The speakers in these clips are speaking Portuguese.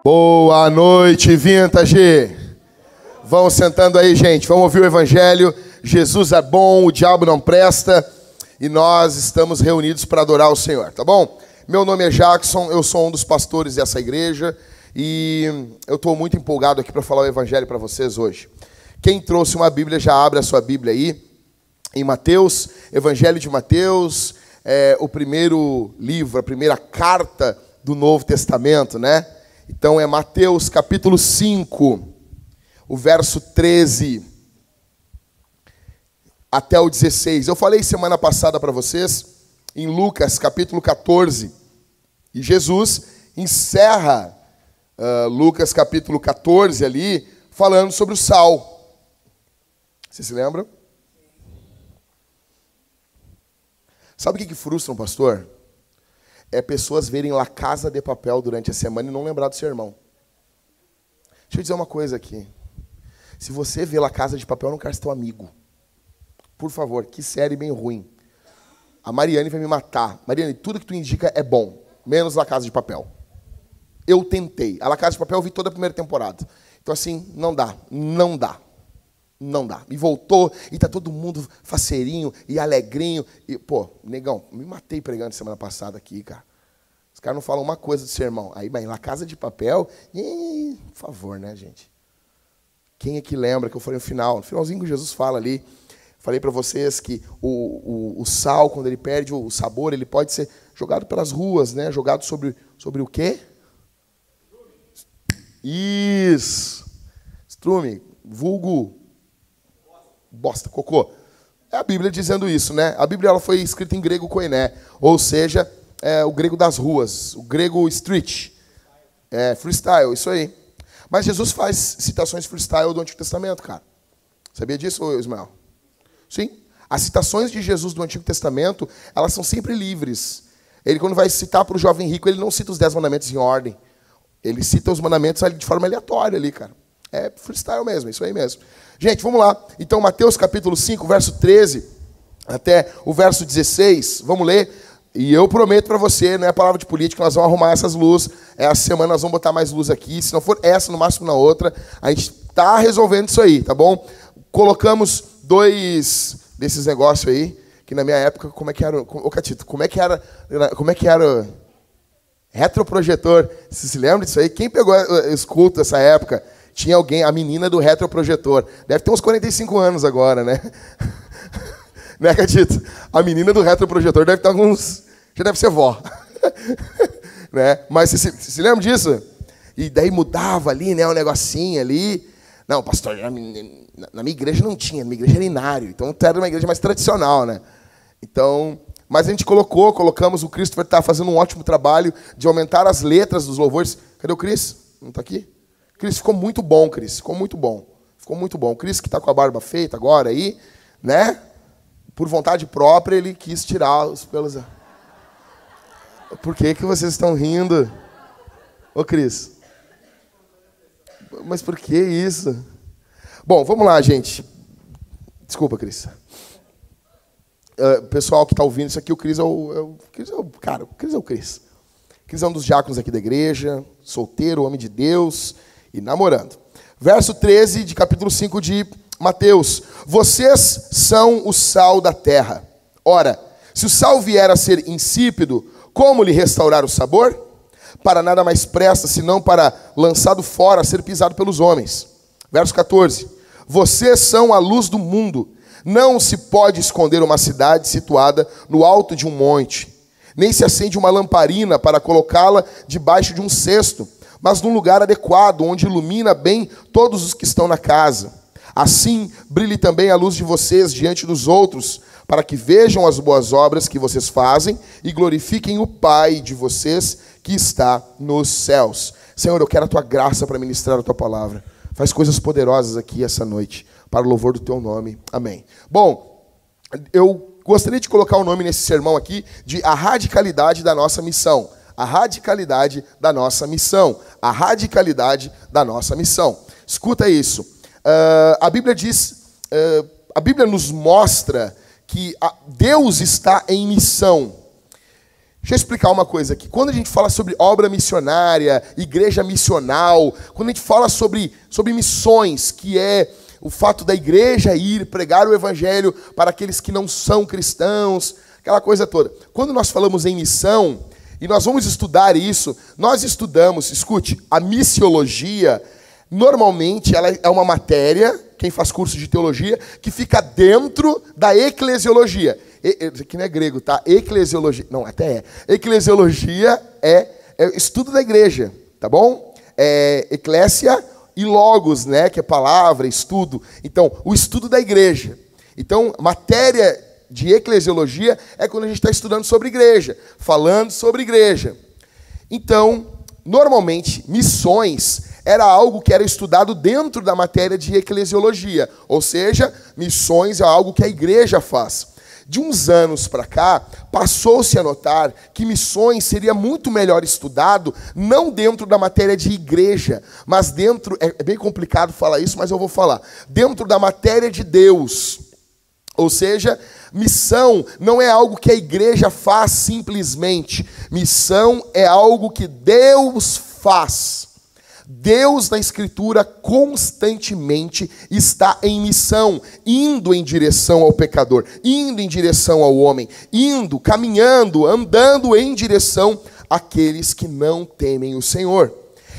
Boa noite, Vintage. Vão sentando aí, gente. Vamos ouvir o Evangelho. Jesus é bom, o diabo não presta. E nós estamos reunidos para adorar o Senhor, tá bom? Meu nome é Jackson, eu sou um dos pastores dessa igreja. E eu estou muito empolgado aqui para falar o Evangelho para vocês hoje. Quem trouxe uma Bíblia, já abre a sua Bíblia aí. Em Mateus, Evangelho de Mateus, é o primeiro livro, a primeira carta do Novo Testamento, né? Então é Mateus capítulo 5, o verso 13 até o 16. Eu falei semana passada para vocês, em Lucas capítulo 14, e Jesus encerra Lucas capítulo 14 ali, falando sobre o sal. Vocês se lembram? Sabe o que frustra um pastor? É pessoas verem La Casa de Papel durante a semana e não lembrar do sermão. Deixa eu dizer uma coisa aqui. Se você vê La Casa de Papel, eu não quero ser teu amigo. Por favor, que série bem ruim. A Mariane vai me matar. Mariane, tudo que tu indica é bom, menos La Casa de Papel. Eu tentei. A La Casa de Papel eu vi toda a primeira temporada. Então assim, não dá. Não dá. E voltou, e tá todo mundo faceirinho e alegrinho. E, pô, negão, me matei pregando semana passada aqui, cara. Os caras não falam uma coisa do sermão. Aí, bem, La Casa de Papel, por favor, né, gente? Quem é que lembra que eu falei no finalzinho que Jesus fala ali, falei para vocês que o sal, quando ele perde o sabor, ele pode ser jogado pelas ruas, né? Jogado sobre o quê? Isso. Estrume, vulgo, bosta, cocô. É a Bíblia dizendo isso, né? A Bíblia ela foi escrita em grego koiné, ou seja, o grego das ruas, o grego street, freestyle, isso aí. Mas Jesus faz citações freestyle do Antigo Testamento, cara. Sabia disso, Ismael? Sim. As citações de Jesus do Antigo Testamento, elas são sempre livres. Ele, quando vai citar para o jovem rico, ele não cita os 10 mandamentos em ordem. Ele cita os mandamentos de forma aleatória ali, cara. É freestyle mesmo, isso aí mesmo. Gente, vamos lá. Então, Mateus capítulo 5, verso 13 até o verso 16. Vamos ler. E eu prometo para você, não é palavra de política, nós vamos arrumar essas luzes. Essa semana nós vamos botar mais luz aqui. Se não for essa, no máximo na outra. A gente está resolvendo isso aí, tá bom? Colocamos 2 desses negócios aí, que na minha época, como é que era? Ô, Catito, como é que era retroprojetor? Você se lembra disso aí? Quem pegou os cultos dessa época? Tinha alguém, a menina do retroprojetor. Deve ter uns 45 anos agora, né? Né, Catito? A menina do retroprojetor deve estar uns... Já deve ser vó. Né? Mas você se lembra disso? E daí mudava ali, né? Um negocinho ali. Não, pastor, na minha igreja não tinha. Na minha igreja era inário. Então, era uma igreja mais tradicional, né? Então... Mas a gente colocamos, o Christopher está fazendo um ótimo trabalho de aumentar as letras dos louvores. Cadê o Cris? Não está aqui? Cris, ficou muito bom, Cris. Ficou muito bom. O Cris, que está com a barba feita agora aí, né? Por vontade própria, ele quis tirar os pelos... Por que vocês estão rindo? Ô, Cris. Mas por que isso? Bom, vamos lá, gente. Desculpa, Cris. Pessoal que está ouvindo isso aqui, o Cris é o Cris. O Cris é um dos diáconos aqui da igreja, solteiro, homem de Deus e namorando. Verso 13 de capítulo 5 de Mateus. Vocês são o sal da terra. Ora, se o sal vier a ser insípido, como lhe restaurar o sabor? Para nada mais presta, senão para, lançado fora, ser pisado pelos homens. Verso 14. Vocês são a luz do mundo. Não se pode esconder uma cidade situada no alto de um monte, nem se acende uma lamparina para colocá-la debaixo de um cesto, mas num lugar adequado, onde ilumina bem todos os que estão na casa. Assim, brilhe também a luz de vocês diante dos outros, para que vejam as boas obras que vocês fazem e glorifiquem o Pai de vocês que está nos céus. Senhor, eu quero a Tua graça para ministrar a Tua palavra. Faz coisas poderosas aqui essa noite, para o louvor do Teu nome. Amém. Bom, eu gostaria de colocar o nome nesse sermão aqui de A Radicalidade da Nossa Missão. A radicalidade da nossa missão. A radicalidade da nossa missão. Escuta isso. A Bíblia diz, a Bíblia nos mostra que Deus está em missão. Deixa eu explicar uma coisa aqui. Quando a gente fala sobre obra missionária, igreja missional, quando a gente fala sobre missões, que é o fato da igreja ir pregar o evangelho para aqueles que não são cristãos, aquela coisa toda. Quando nós falamos em missão, e nós vamos estudar isso, nós estudamos, escute, a missiologia, normalmente ela é uma matéria, quem faz curso de teologia, que fica dentro da eclesiologia. Isso aqui não é grego, tá? Eclesiologia, não, até é. Eclesiologia é estudo da igreja, tá bom? Eclésia e logos, né? Que é palavra, estudo. Então, o estudo da igreja. Então, matéria de eclesiologia é quando a gente está estudando sobre igreja, falando sobre igreja. Então, normalmente, missões era algo que era estudado dentro da matéria de eclesiologia, ou seja, missões é algo que a igreja faz. De uns anos para cá, passou-se a notar que missões seria muito melhor estudado, não dentro da matéria de igreja, mas dentro, é bem complicado falar isso, mas eu vou falar, dentro da matéria de Deus. Ou seja, missão não é algo que a igreja faz simplesmente. Missão é algo que Deus faz. Deus na Escritura constantemente está em missão, indo em direção ao pecador, indo em direção ao homem, indo, caminhando, andando em direção àqueles que não temem o Senhor.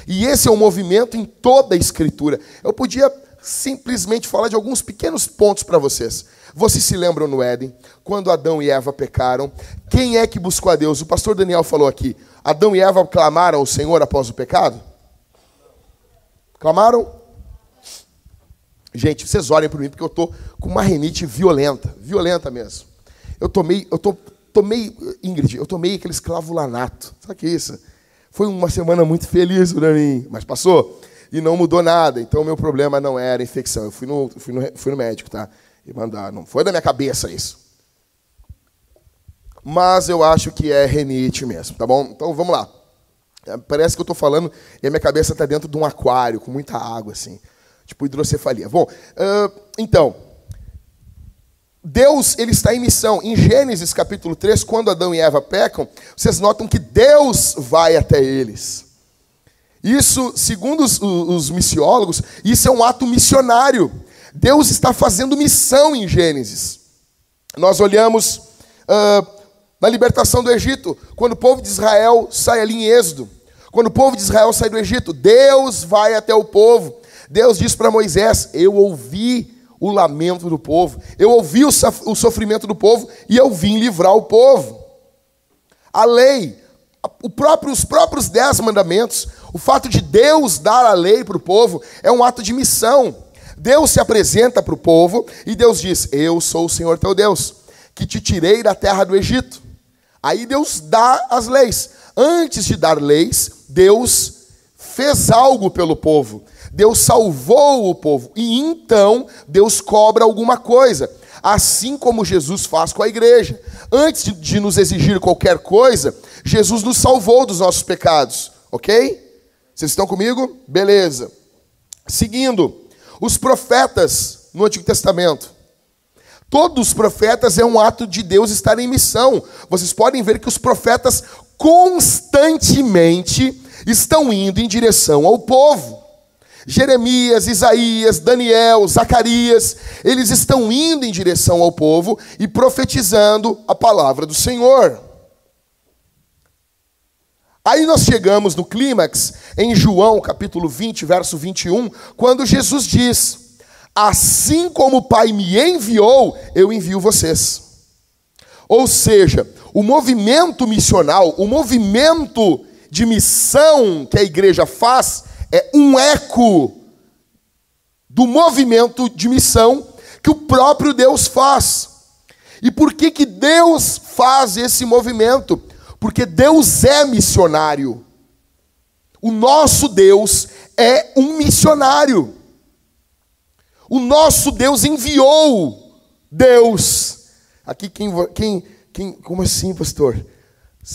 E esse é um movimento em toda a Escritura. Eu podia simplesmente falar de alguns pequenos pontos para vocês. Vocês se lembram no Éden, quando Adão e Eva pecaram? Quem é que buscou a Deus? O pastor Daniel falou aqui. Adão e Eva clamaram ao Senhor após o pecado? Clamaram? Gente, vocês orem por mim, porque eu estou com uma rinite violenta mesmo. Eu tomei, Ingrid, eu tomei aquele esclavulanato. Sabe o que é isso? Foi uma semana muito feliz para mim, mas passou e não mudou nada. Então, o meu problema não era infecção. Eu fui no médico, tá? E mandar, não foi da minha cabeça isso. Mas eu acho que é rinite mesmo, tá bom? Então, vamos lá. Parece que eu estou falando e a minha cabeça está dentro de um aquário com muita água, assim. Tipo hidrocefalia. Bom, então, Deus ele está em missão. Em Gênesis capítulo 3, quando Adão e Eva pecam, vocês notam que Deus vai até eles. Isso, segundo os missiólogos, isso é um ato missionário. Deus está fazendo missão em Gênesis. Nós olhamos na libertação do Egito, quando o povo de Israel sai ali em Êxodo. Quando o povo de Israel sai do Egito, Deus vai até o povo. Deus diz para Moisés, eu ouvi o lamento do povo, eu ouvi o sofrimento do povo e eu vim livrar o povo. A lei, os próprios 10 mandamentos, o fato de Deus dar a lei para o povo é um ato de missão. Deus se apresenta para o povo e Deus diz, eu sou o Senhor teu Deus, que te tirei da terra do Egito. Aí Deus dá as leis. Antes de dar leis, Deus fez algo pelo povo. Deus salvou o povo. E então, Deus cobra alguma coisa. Assim como Jesus faz com a igreja. Antes de nos exigir qualquer coisa, Jesus nos salvou dos nossos pecados. Ok? Vocês estão comigo? Beleza. Seguindo, os profetas no Antigo Testamento. Todos os profetas é um ato de Deus estar em missão. Vocês podem ver que os profetas constantemente estão indo em direção ao povo. Jeremias, Isaías, Daniel, Zacarias, eles estão indo em direção ao povo e profetizando a palavra do Senhor. Aí nós chegamos no clímax, em João capítulo 20, verso 21, quando Jesus diz: assim como o Pai me enviou, eu envio vocês. Ou seja, o movimento missional, o movimento de missão que a igreja faz, é um eco do movimento de missão que o próprio Deus faz. E por que que Deus faz esse movimento? Porque Deus é missionário. O nosso Deus é um missionário. O nosso Deus enviou Deus. Aqui como assim, pastor?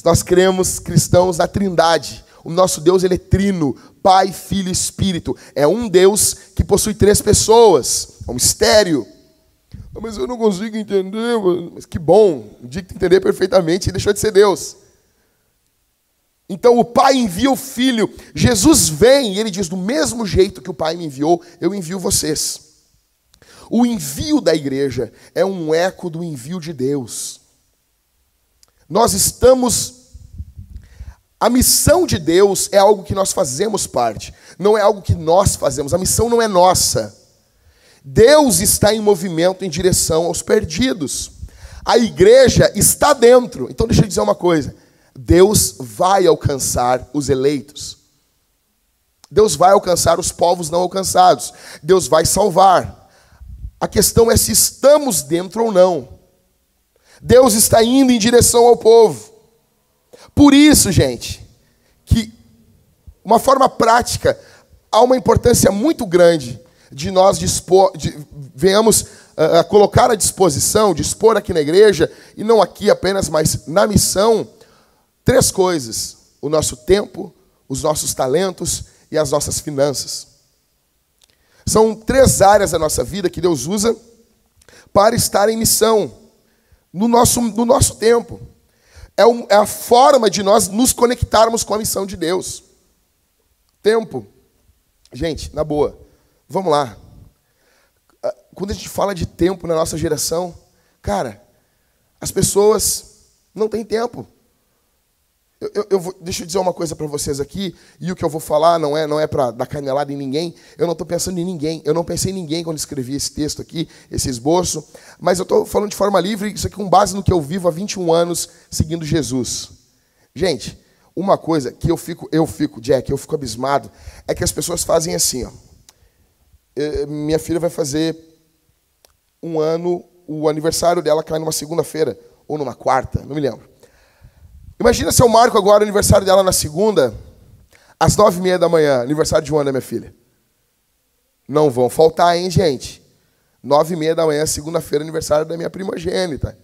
Nós cremos cristãos na Trindade. O nosso Deus, ele é trino, Pai, Filho e Espírito. É um Deus que possui 3 pessoas. É um mistério. Mas eu não consigo entender. Mas que bom, o dia que tu entender perfeitamente, ele deixou de ser Deus. Então o Pai envia o Filho. Jesus vem e ele diz: do mesmo jeito que o Pai me enviou, eu envio vocês. O envio da igreja é um eco do envio de Deus. Nós estamos... A missão de Deus é algo que nós fazemos parte. Não é algo que nós fazemos. A missão não é nossa. Deus está em movimento em direção aos perdidos. A igreja está dentro. Então deixa eu dizer uma coisa. Deus vai alcançar os eleitos. Deus vai alcançar os povos não alcançados. Deus vai salvar. A questão é se estamos dentro ou não. Deus está indo em direção ao povo. Por isso, gente, que uma forma prática, há uma importância muito grande de nós venhamos a colocar à disposição, dispor aqui na igreja, e não aqui apenas, mas na missão, 3 coisas: o nosso tempo, os nossos talentos e as nossas finanças. São 3 áreas da nossa vida que Deus usa para estar em missão no nosso tempo. É a forma de nós nos conectarmos com a missão de Deus. Tempo. Gente, na boa, vamos lá. Quando a gente fala de tempo na nossa geração, cara, as pessoas não têm tempo. Deixa eu dizer uma coisa para vocês aqui, e o que eu vou falar não é para dar canelada em ninguém. Eu não estou pensando em ninguém. Eu não pensei em ninguém quando escrevi esse texto aqui, esse esboço. Mas eu estou falando de forma livre, isso aqui com base no que eu vivo há 21 anos seguindo Jesus. Gente, uma coisa que eu fico abismado, é que as pessoas fazem assim, ó. Minha filha vai fazer 1 ano, o aniversário dela cai numa segunda-feira, ou numa quarta, não me lembro. Imagina se eu marco agora o aniversário dela na segunda, às 9h30 da manhã, aniversário de 1 ano da minha filha. Não vão faltar, hein, gente? 9h30 da manhã, segunda-feira, aniversário da minha primogênita.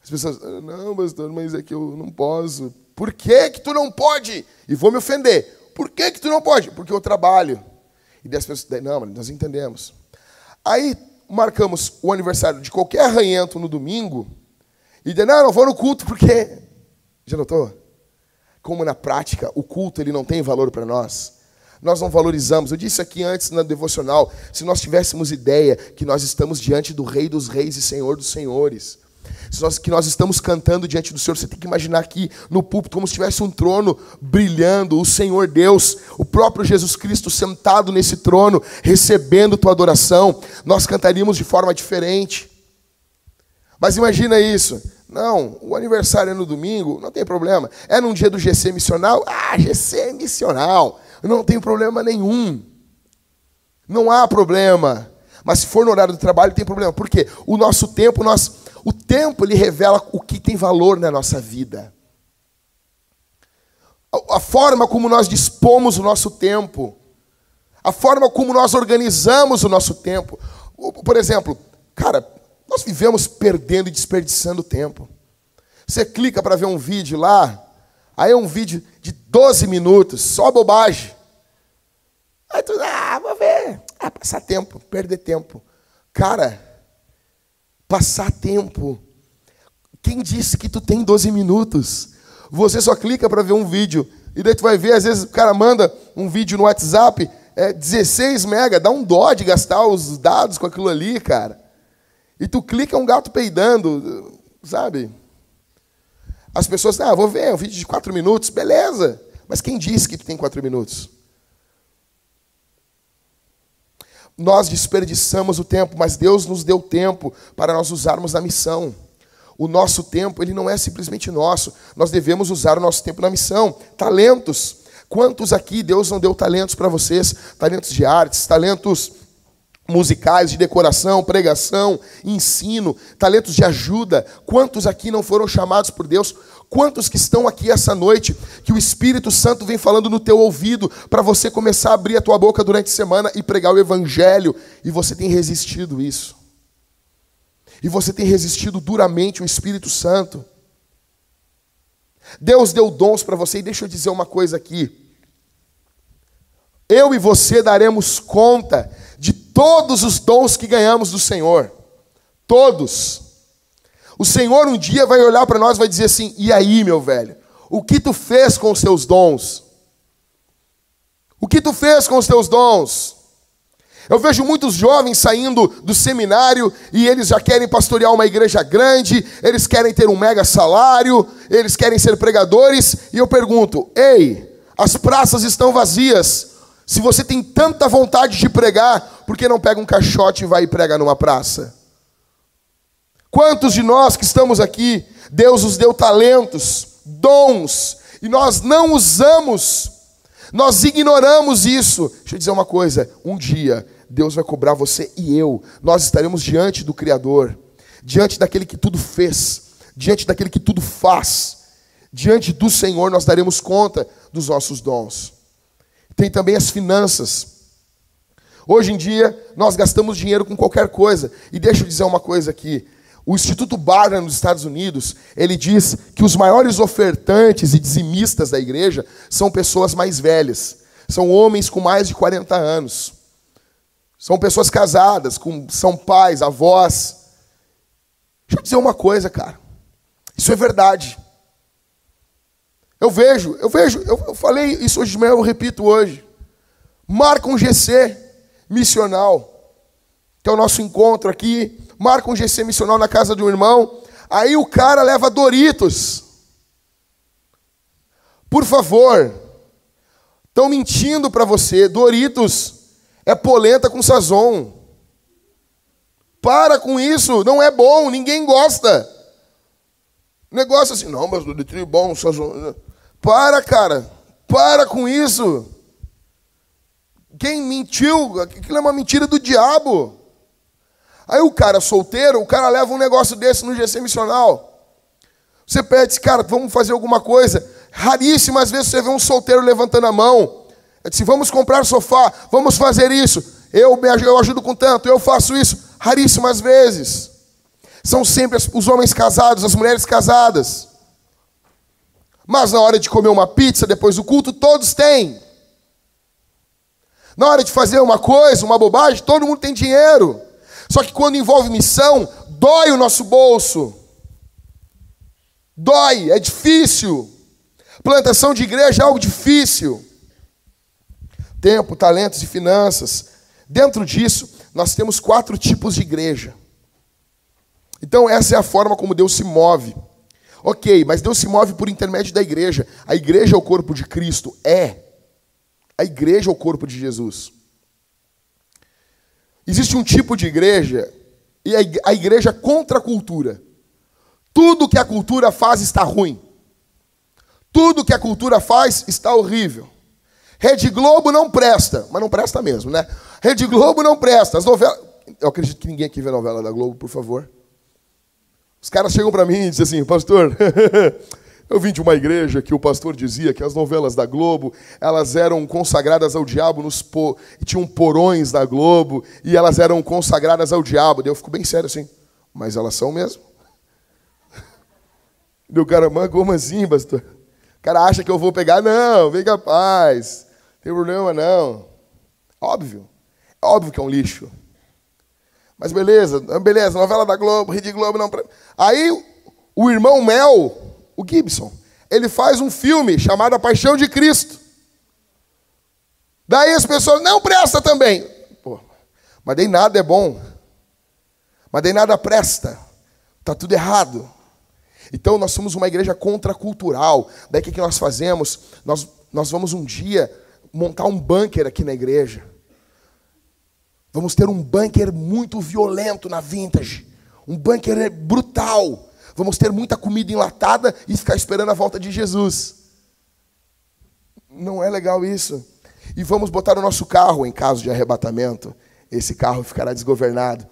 As pessoas, não, pastor, mas é que eu não posso. Por que que tu não pode? E vou me ofender. Por que que tu não pode? Porque eu trabalho. E das pessoas, não, nós entendemos. Aí marcamos o aniversário de qualquer arranhento no domingo, e não vou no culto porque... Já notou? Como na prática o culto ele não tem valor para nós. Nós não valorizamos. Eu disse aqui antes na devocional, se nós tivéssemos ideia que nós estamos diante do Rei dos Reis e Senhor dos Senhores, que nós estamos cantando diante do Senhor, você tem que imaginar aqui no púlpito como se tivesse um trono brilhando, o Senhor Deus, o próprio Jesus Cristo sentado nesse trono, recebendo tua adoração, nós cantaríamos de forma diferente. Mas imagina isso. Não, o aniversário é no domingo, não tem problema. É num dia do GC missional? GC missional. Não tem problema nenhum. Não há problema. Mas se for no horário do trabalho, tem problema. Por quê? O nosso tempo, o tempo ele revela o que tem valor na nossa vida. A forma como nós dispomos o nosso tempo. A forma como nós organizamos o nosso tempo. Por exemplo, cara... Nós vivemos perdendo e desperdiçando tempo. Você clica para ver um vídeo lá, aí é um vídeo de 12 minutos, só bobagem. Aí tu, vou ver. Passar tempo, perder tempo. Cara, passar tempo. Quem disse que tu tem 12 minutos? Você só clica para ver um vídeo, e daí tu vai ver, às vezes o cara manda um vídeo no WhatsApp, 16 mega, dá um dó de gastar os dados com aquilo ali, cara. E tu clica, é um gato peidando, sabe? As pessoas, vou ver, um vídeo de 4 minutos, beleza. Mas quem disse que tu tem 4 minutos? Nós desperdiçamos o tempo, mas Deus nos deu tempo para nós usarmos na missão. O nosso tempo, ele não é simplesmente nosso. Nós devemos usar o nosso tempo na missão. Talentos. Quantos aqui Deus não deu talentos para vocês? Talentos de artes, talentos musicais, de decoração, pregação, ensino, talentos de ajuda. Quantos aqui não foram chamados por Deus? Quantos que estão aqui essa noite, que o Espírito Santo vem falando no teu ouvido, para você começar a abrir a tua boca durante a semana e pregar o Evangelho, e você tem resistido isso? E você tem resistido duramente o Espírito Santo? Deus deu dons para você, e deixa eu dizer uma coisa aqui. Eu e você daremos conta de todos os dons que ganhamos do Senhor. Todos. O Senhor um dia vai olhar para nós e vai dizer assim: e aí, meu velho? O que tu fez com os teus dons? O que tu fez com os teus dons? Eu vejo muitos jovens saindo do seminário e eles já querem pastorear uma igreja grande, eles querem ter um mega salário, eles querem ser pregadores, e eu pergunto: ei, as praças estão vazias. Se você tem tanta vontade de pregar, por que não pega um caixote e vai e prega numa praça? Quantos de nós que estamos aqui, Deus nos deu talentos, dons, e nós não usamos, nós ignoramos isso. Deixa eu dizer uma coisa: um dia Deus vai cobrar você e eu. Nós estaremos diante do Criador, diante daquele que tudo fez, diante daquele que tudo faz. Diante do Senhor nós daremos conta dos nossos dons. Tem também as finanças. Hoje em dia nós gastamos dinheiro com qualquer coisa. E deixa eu dizer uma coisa aqui. O Instituto Barna nos Estados Unidos, ele diz que os maiores ofertantes e dizimistas da igreja são pessoas mais velhas. São homens com mais de 40 anos. São pessoas casadas, são pais, avós. Deixa eu dizer uma coisa, cara. Isso é verdade. Eu falei isso hoje de manhã, eu repito hoje. Marca um GC missional, que é o nosso encontro aqui. Marca um GC missional na casa de um irmão. Aí o cara leva Doritos. Por favor, estão mentindo para você. Doritos é polenta com sazon. Para com isso, não é bom, ninguém gosta. Negócio assim, não, mas Doritos é bom, sazon. Para, cara, para com isso. Quem mentiu, aquilo é uma mentira do diabo. Aí o cara solteiro, o cara leva um negócio desse no GC missional. Você pede, cara, vamos fazer alguma coisa. Raríssimas vezes você vê um solteiro levantando a mão. É assim, vamos comprar sofá, vamos fazer isso. Eu ajudo com tanto, eu faço isso. Raríssimas vezes. São sempre os homens casados, as mulheres casadas. Mas na hora de comer uma pizza depois do culto, todos têm. Na hora de fazer uma coisa, uma bobagem, todo mundo tem dinheiro. Só que quando envolve missão, dói o nosso bolso. Dói, é difícil. Plantação de igreja é algo difícil. Tempo, talentos e finanças. Dentro disso, nós temos 4 tipos de igreja. Então essa é a forma como Deus se move. Ok, mas Deus se move por intermédio da igreja. A igreja é o corpo de Cristo. A igreja é o corpo de Jesus. Existe um tipo de igreja, e a igreja é contra a cultura. Tudo que a cultura faz está ruim. Tudo que a cultura faz está horrível. Rede Globo não presta, mas não presta mesmo, né? Rede Globo não presta. As novelas... Eu acredito que ninguém aqui vê novela da Globo, por favor. Os caras chegam para mim e dizem assim: pastor, eu vim de uma igreja que o pastor dizia que as novelas da Globo, elas eram consagradas ao diabo, e tinham porões da Globo, e elas eram consagradas ao diabo. Daí eu fico bem sério assim: mas elas são mesmo? E o cara, mano, como assim, pastor? O cara acha que eu vou pegar? Não, vem capaz, não tem problema não. Óbvio, é óbvio que é um lixo. Mas beleza, novela da Globo, Rede Globo não... Aí o irmão Mel, o Gibson, ele faz um filme chamado A Paixão de Cristo. Daí as pessoas, não presta também. Pô, mas daí nada é bom. Mas daí nada presta. Está tudo errado. Então nós somos uma igreja contracultural. Daí o que nós fazemos? Nós vamos um dia montar um bunker aqui na igreja. Vamos ter um bunker muito violento na Vintage. Um bunker brutal. Vamos ter muita comida enlatada e ficar esperando a volta de Jesus. Não é legal isso. E vamos botar o nosso carro em caso de arrebatamento. Esse carro ficará desgovernado.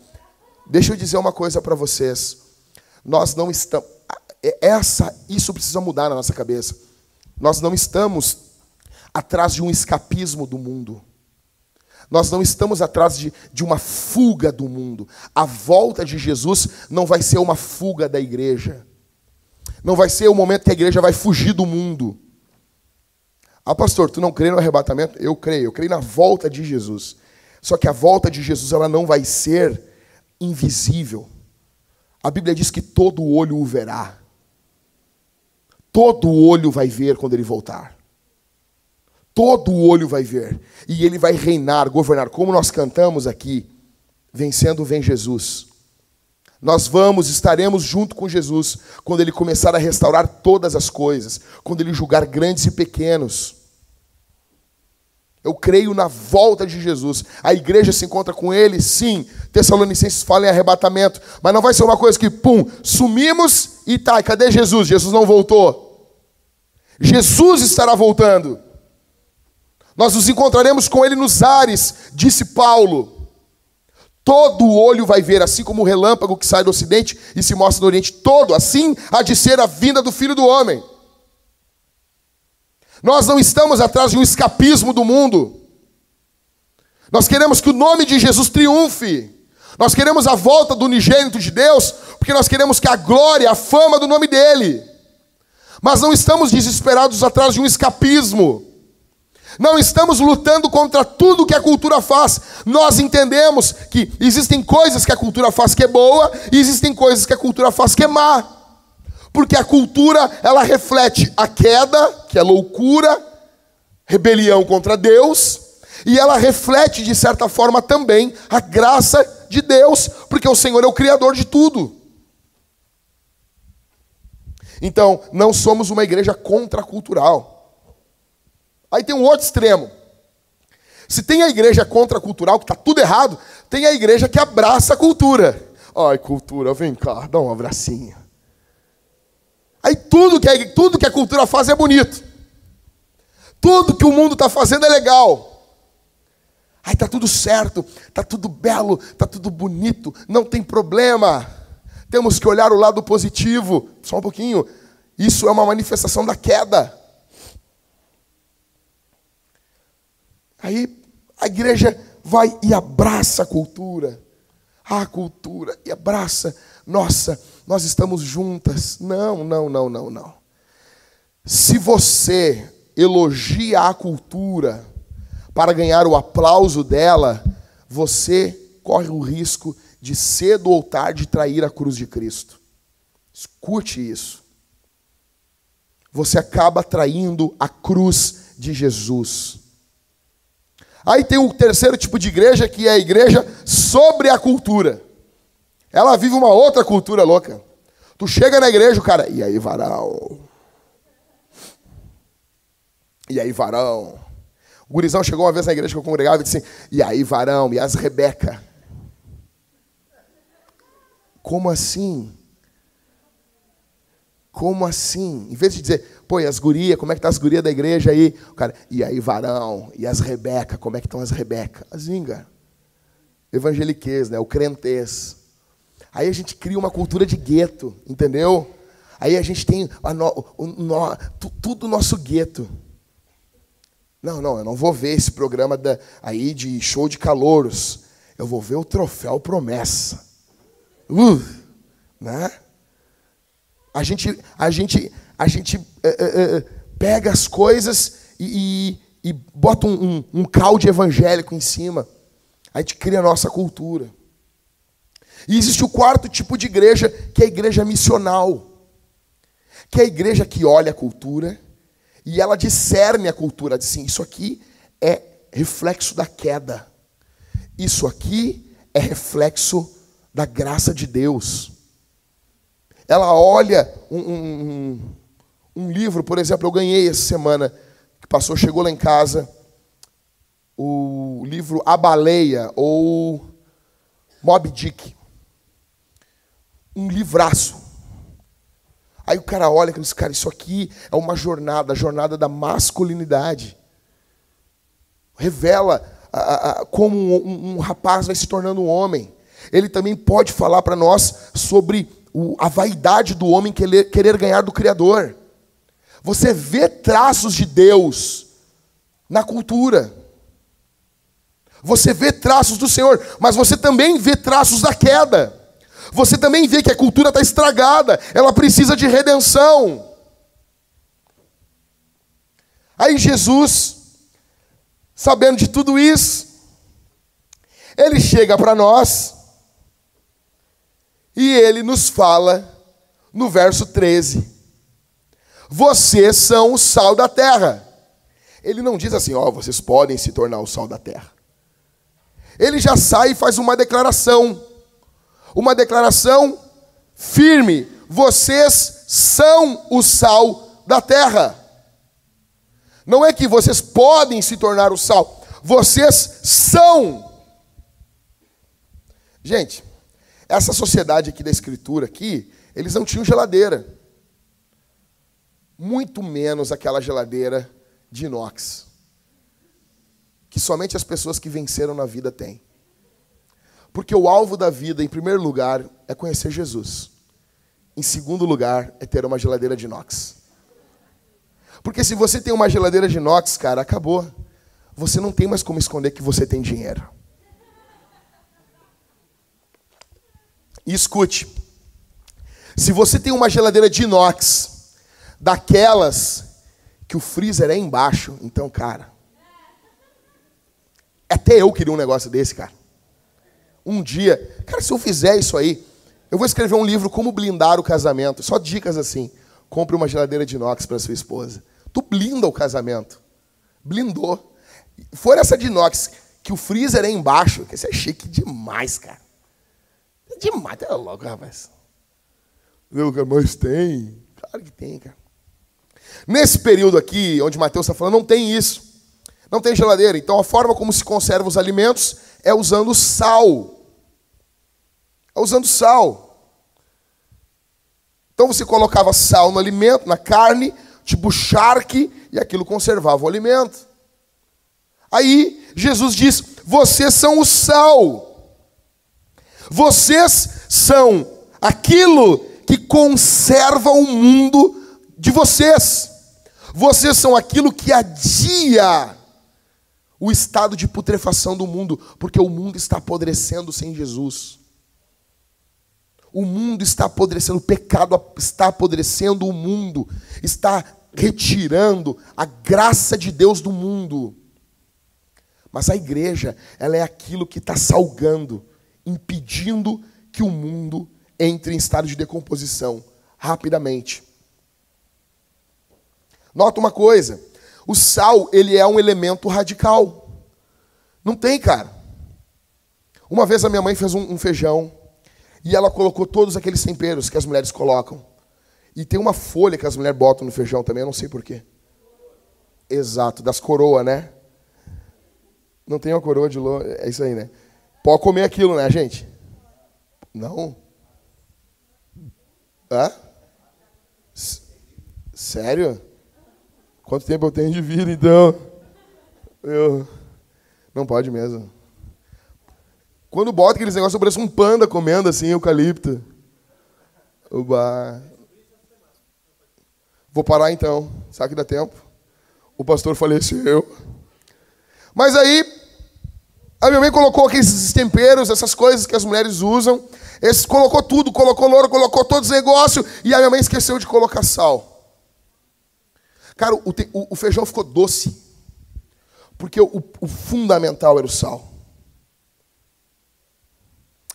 Deixa eu dizer uma coisa para vocês. Nós não estamos... Isso precisa mudar na nossa cabeça. Nós não estamos atrás de um escapismo do mundo. Nós não estamos atrás de uma fuga do mundo. A volta de Jesus não vai ser uma fuga da igreja. Não vai ser o momento que a igreja vai fugir do mundo. Ah, pastor, tu não crê no arrebatamento? Eu creio na volta de Jesus. Só que a volta de Jesus ela não vai ser invisível. A Bíblia diz que todo olho o verá. Todo olho vai ver quando ele voltar. Todo olho vai ver. E ele vai reinar, governar. Como nós cantamos aqui, vencendo vem Jesus. Nós estaremos junto com Jesus quando ele começar a restaurar todas as coisas. Quando ele julgar grandes e pequenos. Eu creio na volta de Jesus. A igreja se encontra com ele, sim. Tessalonicenses fala em arrebatamento. Mas não vai ser uma coisa que, sumimos e tá, cadê Jesus? Jesus não voltou. Jesus estará voltando. Nós nos encontraremos com ele nos ares, disse Paulo. Todo olho vai ver, assim como o relâmpago que sai do ocidente e se mostra no oriente. Todo, assim há de ser a vinda do Filho do Homem. Nós não estamos atrás de um escapismo do mundo. Nós queremos que o nome de Jesus triunfe. Nós queremos a volta do unigênito de Deus, porque nós queremos que a glória, a fama do nome dele. Mas não estamos desesperados atrás de um escapismo. Não estamos lutando contra tudo que a cultura faz. Nós entendemos que existem coisas que a cultura faz que é boa e existem coisas que a cultura faz que é má. Porque a cultura, ela reflete a queda, que é loucura, rebelião contra Deus, e ela reflete, de certa forma, também a graça de Deus, porque o Senhor é o Criador de tudo. Então, não somos uma igreja contracultural. Aí tem um outro extremo. Se tem a igreja contracultural, que está tudo errado, tem a igreja que abraça a cultura. Ai, cultura, vem cá, dá um abracinho. Aí tudo que a cultura faz é bonito. Tudo que o mundo está fazendo é legal. Aí está tudo certo, está tudo belo, está tudo bonito, não tem problema. Temos que olhar o lado positivo. Só um pouquinho. Isso é uma manifestação da queda. Aí a igreja vai e abraça a cultura. A cultura e abraça. Nossa, nós estamos juntas. Não. Se você elogia a cultura para ganhar o aplauso dela, você corre o risco de cedo ou tarde trair a cruz de Cristo. Escute isso. Você acaba traindo a cruz de Jesus. Aí tem o terceiro tipo de igreja, que é a igreja sobre a cultura. Ela vive uma outra cultura louca. Tu chega na igreja, o cara, e aí, varão? E aí, varão? O gurizão chegou uma vez na igreja que eu congregava e disse assim, e aí, varão? E as Rebeca? Como assim? Como assim? Em vez de dizer, pô, e as gurias, como é que tá as gurias da igreja aí? O cara, e aí, varão? E as Rebeca, como é que estão as Rebeca? A zinga. Evangeliquez, né? O crentez. Aí a gente cria uma cultura de gueto, entendeu? Aí a gente tem tudo nosso gueto. Não, eu não vou ver esse programa aí de show de calouros. Eu vou ver o Troféu Promessa. Né? A gente pega as coisas e bota um caldo evangélico em cima. A gente cria a nossa cultura. E existe o quarto tipo de igreja, que é a igreja missional. Que é a igreja que olha a cultura e ela discerne a cultura. Diz assim, isso aqui é reflexo da queda. Isso aqui é reflexo da graça de Deus. Ela olha um livro, por exemplo, eu ganhei essa semana, que passou, chegou lá em casa, o livro A Baleia, ou Moby Dick. Um livraço. Aí o cara olha e diz, cara, isso aqui é uma jornada, a jornada da masculinidade. Revela como um rapaz vai se tornando um homem. Ele também pode falar para nós sobre a vaidade do homem querer ganhar do Criador. Você vê traços de Deus na cultura. Você vê traços do Senhor, mas você também vê traços da queda. Você também vê que a cultura está estragada, ela precisa de redenção. Aí Jesus, sabendo de tudo isso, ele chega para nós e ele nos fala no verso 13: vocês são o sal da terra. Ele não diz assim, vocês podem se tornar o sal da terra. Ele já sai e faz uma declaração firme: vocês são o sal da terra. Não é que vocês podem se tornar o sal, vocês são. Gente, essa sociedade aqui da escritura aqui, eles não tinham geladeira. Muito menos aquela geladeira de inox, que somente as pessoas que venceram na vida têm. Porque o alvo da vida, em primeiro lugar, é conhecer Jesus. Em segundo lugar, é ter uma geladeira de inox. Porque se você tem uma geladeira de inox, cara, acabou. Você não tem mais como esconder que você tem dinheiro. E escute, se você tem uma geladeira de inox, daquelas que o freezer é embaixo, então, cara, até eu queria um negócio desse, cara. Um dia, cara, se eu fizer isso aí, eu vou escrever um livro, Como Blindar o Casamento. Só dicas assim. Compre uma geladeira de inox para sua esposa. Tu blinda o casamento. Blindou. For essa de inox, que o freezer é embaixo, que isso é chique demais, cara. É demais, tá louco, rapaz. Mas tem. Claro que tem, cara. Nesse período aqui, onde Mateus está falando, não tem isso. Não tem geladeira. Então, a forma como se conserva os alimentos é usando sal. É usando sal. Então, você colocava sal no alimento, na carne, tipo charque, e aquilo conservava o alimento. Aí, Jesus diz, vocês são o sal. Vocês são aquilo que conserva o mundo de vocês. Vocês são aquilo que adia o estado de putrefação do mundo, porque o mundo está apodrecendo sem Jesus. O mundo está apodrecendo, o pecado está apodrecendo o mundo, está retirando a graça de Deus do mundo. Mas a igreja, ela é aquilo que está salgando, impedindo que o mundo entre em estado de decomposição rapidamente. Nota uma coisa, o sal, ele é um elemento radical. Não tem, cara. Uma vez a minha mãe fez um feijão e ela colocou todos aqueles temperos que as mulheres colocam. E tem uma folha que as mulheres botam no feijão também, eu não sei porquê. Exato, das coroas, né? Não tem uma coroa de lô, é isso aí, né? Pode comer aquilo, né, gente? Não? Hã? Sério? Quanto tempo eu tenho de vida, então? Não pode mesmo. Quando bota aqueles negócios, parece um panda comendo assim, eucalipto. Uba. Vou parar então. Será que dá tempo? O pastor faleceu. Mas aí, a minha mãe colocou aqueles temperos, essas coisas que as mulheres usam. Colocou tudo, colocou louro, colocou todos os negócios. E a minha mãe esqueceu de colocar sal. Cara, o feijão ficou doce. Porque o fundamental era o sal.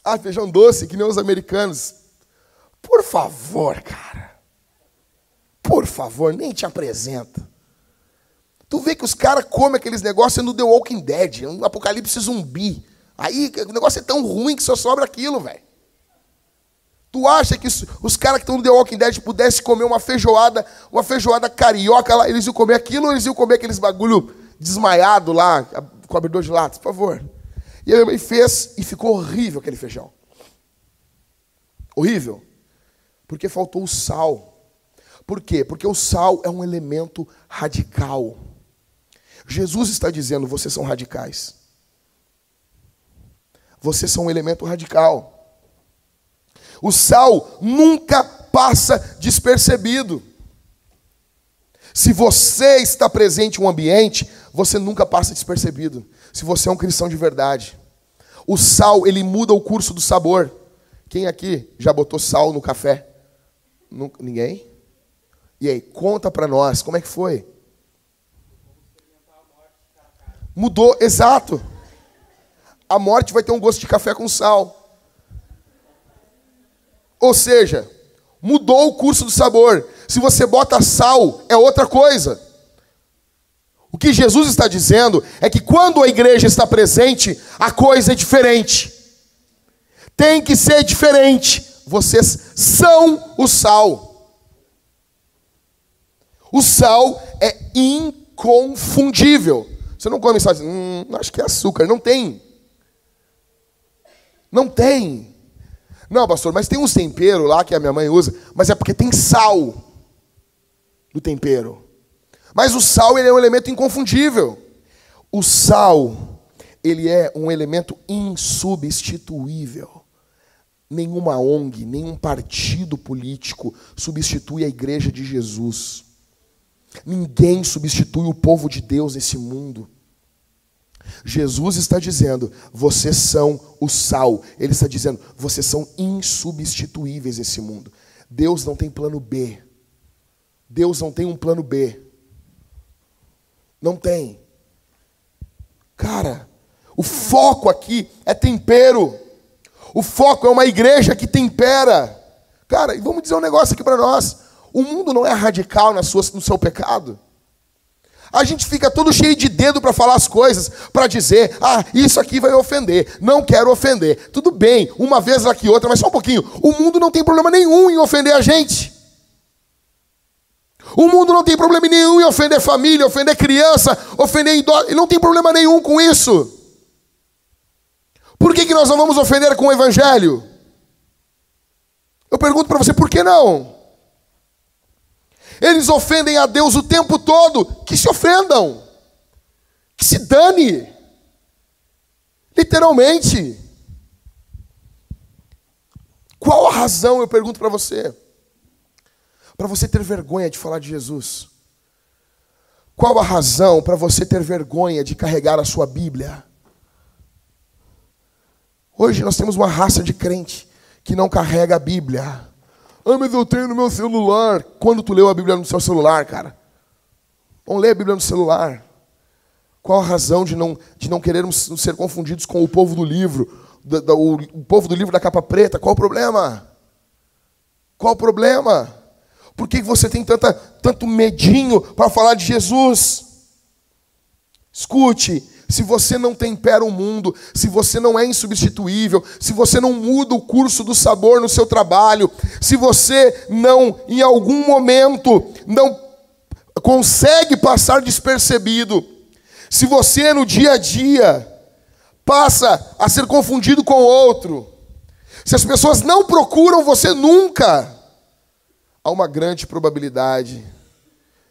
Ah, feijão doce, que nem os americanos. Por favor, cara. Por favor, nem te apresenta. Tu vê que os caras comem aqueles negócios no The Walking Dead, no apocalipse zumbi. Aí o negócio é tão ruim que só sobra aquilo, velho. Tu acha que os caras que estão no The Walking Dead pudessem comer uma feijoada carioca lá, eles iam comer aquilo ou eles iam comer aqueles bagulho desmaiado lá, cobridor de latas, por favor. E a minha mãe fez e ficou horrível aquele feijão. Horrível. Porque faltou o sal. Por quê? Porque o sal é um elemento radical. Jesus está dizendo, vocês são radicais. Vocês são um elemento radical. O sal nunca passa despercebido. Se você está presente em um ambiente, você nunca passa despercebido. Se você é um cristão de verdade. O sal, ele muda o curso do sabor. Quem aqui já botou sal no café? Ninguém? E aí, conta para nós, como é que foi? Mudou, exato. A morte vai ter um gosto de café com sal. Ou seja, mudou o curso do sabor. Se você bota sal, é outra coisa. O que Jesus está dizendo é que quando a igreja está presente, a coisa é diferente. Tem que ser diferente. Vocês são o sal. O sal é inconfundível. Você não come sal e diz, acho que é açúcar. Não tem. Não tem. Não, pastor, mas tem uns temperos lá que a minha mãe usa, mas é porque tem sal no tempero. Mas o sal, ele é um elemento inconfundível. O sal, ele é um elemento insubstituível. Nenhuma ONG, nenhum partido político substitui a igreja de Jesus. Ninguém substitui o povo de Deus nesse mundo. Jesus está dizendo, vocês são o sal. Ele está dizendo, vocês são insubstituíveis nesse mundo. Deus não tem plano B. Deus não tem um plano B. Não tem. Cara, o foco aqui é tempero. O foco é uma igreja que tempera. Cara, e vamos dizer um negócio aqui para nós. O mundo não é radical no seu pecado. A gente fica todo cheio de dedo para falar as coisas, para dizer, isso aqui vai ofender, não quero ofender. Tudo bem, uma vez aqui outra, mas só um pouquinho. O mundo não tem problema nenhum em ofender a gente. O mundo não tem problema nenhum em ofender família, ofender criança, ofender idoso. Ele não tem problema nenhum com isso. Por que nós não vamos ofender com o evangelho? Eu pergunto para você, por que não? Eles ofendem a Deus o tempo todo. Que se ofendam. Que se dane. Literalmente. Qual a razão, eu pergunto para você? Para você ter vergonha de falar de Jesus? Qual a razão para você ter vergonha de carregar a sua Bíblia? Hoje nós temos uma raça de crente que não carrega a Bíblia. Mas eu tenho no meu celular. Quando tu leu a Bíblia no seu celular, cara? Vamos ler a Bíblia no celular. Qual a razão de não querermos ser confundidos com o povo do livro? O povo do livro da capa preta? Qual o problema? Qual o problema? Por que você tem tanto medinho para falar de Jesus? Escute. Se você não tempera o mundo, se você não é insubstituível, se você não muda o curso do sabor no seu trabalho, se você não, em algum momento, não consegue passar despercebido, se você no dia a dia passa a ser confundido com outro, se as pessoas não procuram você nunca, há uma grande probabilidade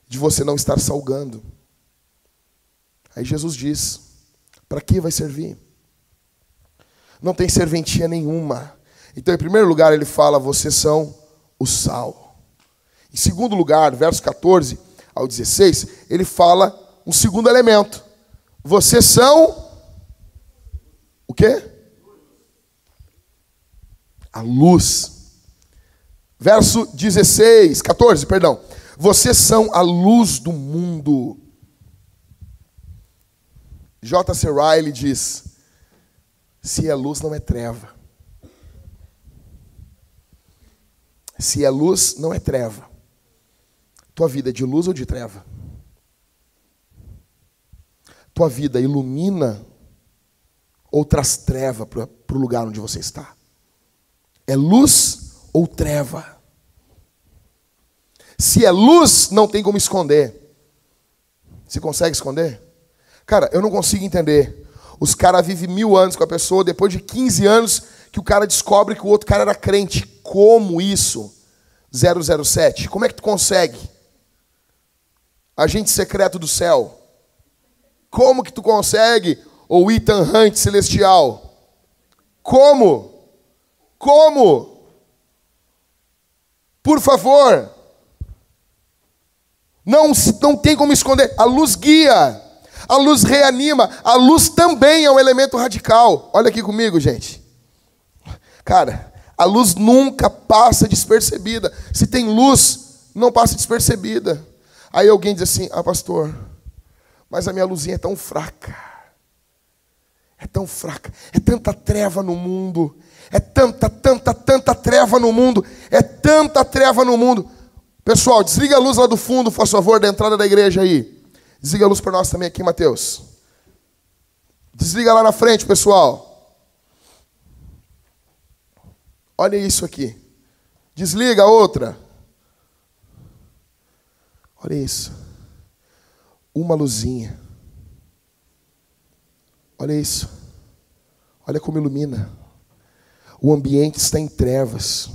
de você não estar salgando. Aí Jesus diz, para que vai servir? Não tem serventia nenhuma. Então, em primeiro lugar, ele fala, vocês são o sal. Em segundo lugar, versos 14 ao 16, ele fala um segundo elemento. Vocês são o quê? A luz. Verso 14, perdão. Vocês são a luz do mundo. J.C. Ryle diz, se é luz, não é treva. Se é luz, não é treva. Tua vida é de luz ou de treva? tua vida ilumina ou traz treva para o lugar onde você está? É luz ou treva? Se é luz, não tem como esconder. Você consegue esconder? Cara, eu não consigo entender. Os caras vivem 1000 anos com a pessoa, depois de 15 anos que o cara descobre que o outro cara era crente. Como isso? 007. Como é que tu consegue? Agente secreto do céu. Como que tu consegue? Ou Ethan Hunt celestial. Como? Como? Por favor. Não tem como esconder. A luz guia. A luz reanima. A luz também é um elemento radical. Olha aqui comigo, gente. Cara, a luz nunca passa despercebida. Se tem luz, não passa despercebida. Aí alguém diz assim, pastor, mas a minha luzinha é tão fraca. É tão fraca. É tanta treva no mundo. É tanta treva no mundo. É tanta treva no mundo. Pessoal, desliga a luz lá do fundo, por favor, da entrada da igreja aí. Desliga a luz para nós também aqui, Mateus. Desliga lá na frente, pessoal. Olha isso aqui. Desliga a outra. Olha isso. Uma luzinha. Olha isso. Olha como ilumina. O ambiente está em trevas.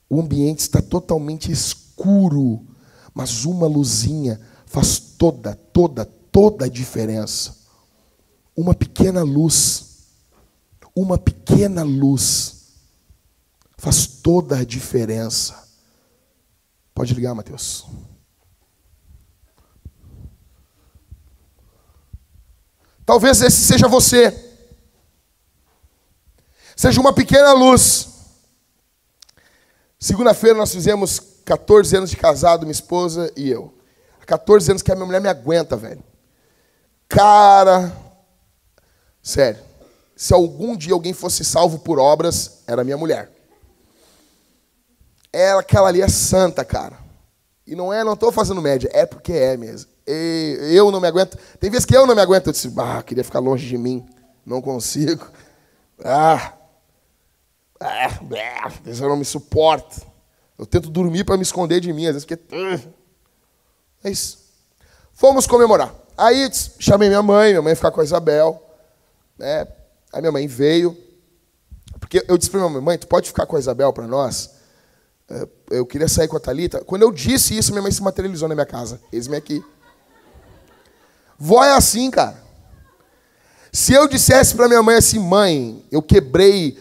O ambiente está totalmente escuro. Mas uma luzinha faz toda a diferença. Uma pequena luz faz toda a diferença. Pode ligar, Mateus. Talvez esse seja você. Seja uma pequena luz. Segunda-feira nós fizemos 14 anos de casado, minha esposa e eu. 14 anos que a minha mulher me aguenta, velho. Cara, sério. Se algum dia alguém fosse salvo por obras, era minha mulher. Aquela ali é santa, cara. E não estou fazendo média, é porque é mesmo. Eu não me aguento. Tem vezes que eu não me aguento. Eu disse, queria ficar longe de mim. Não consigo. Eu não me suporto. Eu tento dormir para me esconder de mim, às vezes, porque... É isso. Fomos comemorar. Aí chamei minha mãe ia ficar com a Isabel. Né? Aí minha mãe veio. Porque eu disse para minha mãe, tu pode ficar com a Isabel para nós? Eu queria sair com a Thalita. Quando eu disse isso, minha mãe se materializou na minha casa. Eis-me aqui. Vó é assim, cara. Se eu dissesse para minha mãe assim, mãe, eu quebrei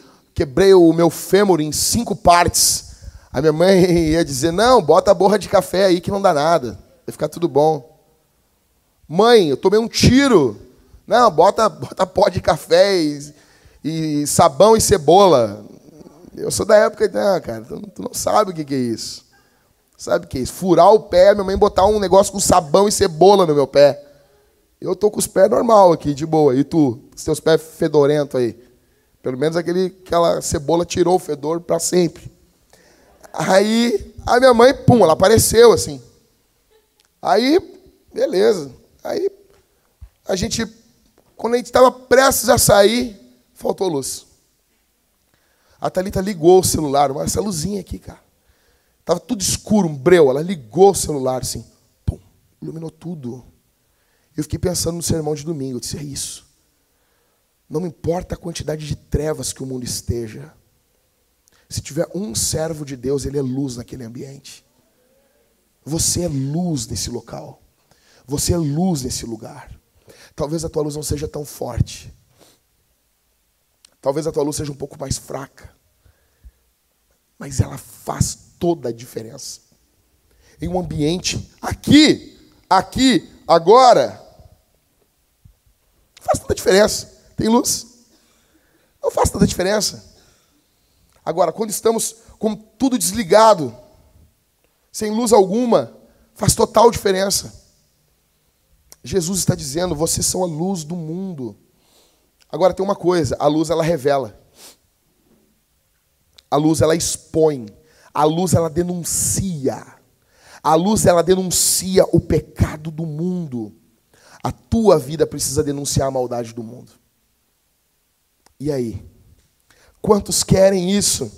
o meu fêmur em 5 partes, a minha mãe ia dizer, não, bota a borra de café aí que não dá nada. Vai ficar tudo bom. Mãe, eu tomei um tiro. Não, bota pó de café e sabão e cebola. Eu sou da época, não, cara, tu não sabe o que é isso. Sabe o que é isso? Furar o pé, minha mãe botar um negócio com sabão e cebola no meu pé. Eu tô com os pés normal aqui, de boa. E tu? Os teus pés fedorentos aí. Pelo menos aquela cebola tirou o fedor para sempre. Aí, a minha mãe, ela apareceu assim. Aí, beleza. Aí, quando a gente estava prestes a sair, faltou luz. A Thalita ligou o celular, essa luzinha aqui, cara. Estava tudo escuro, um breu. Ela ligou o celular assim, iluminou tudo. Eu fiquei pensando no sermão de domingo. Eu disse, é isso. Não importa a quantidade de trevas que o mundo esteja. Se tiver um servo de Deus, ele é luz naquele ambiente. Você é luz nesse local. Você é luz nesse lugar. Talvez a tua luz não seja tão forte. Talvez a tua luz seja um pouco mais fraca. Mas ela faz toda a diferença. Em um ambiente, aqui, agora, faz toda a diferença. Tem luz? Não faz tanta diferença. Agora, quando estamos com tudo desligado, sem luz alguma, faz total diferença. Jesus está dizendo, vocês são a luz do mundo. Agora tem uma coisa, a luz ela revela. A luz ela expõe. A luz ela denuncia. A luz ela denuncia o pecado do mundo. A tua vida precisa denunciar a maldade do mundo. E aí? Quantos querem isso?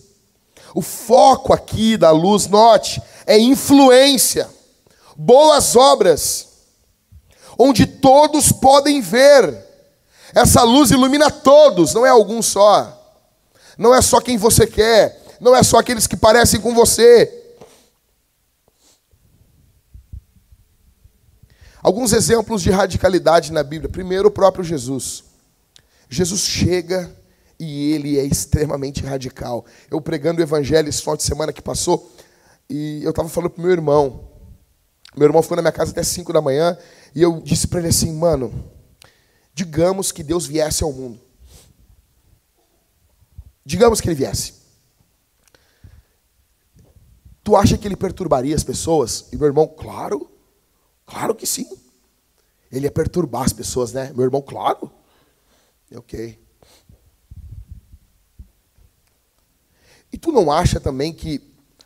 O foco aqui da luz, note, é influência, boas obras, onde todos podem ver. Essa luz ilumina todos, não é algum só. Não é só quem você quer, não é só aqueles que parecem com você. Alguns exemplos de radicalidade na Bíblia. Primeiro, o próprio Jesus. Jesus chega e ele é extremamente radical. Eu pregando o evangelho esse final de semana que passou, e eu estava falando para o meu irmão. Meu irmão ficou na minha casa até 5 da manhã, e eu disse para ele assim, mano, digamos que Deus viesse ao mundo. Digamos que ele viesse. Tu acha que ele perturbaria as pessoas? E meu irmão, claro que sim. Ele ia perturbar as pessoas, né? Meu irmão, claro. Ok. E tu não acha também que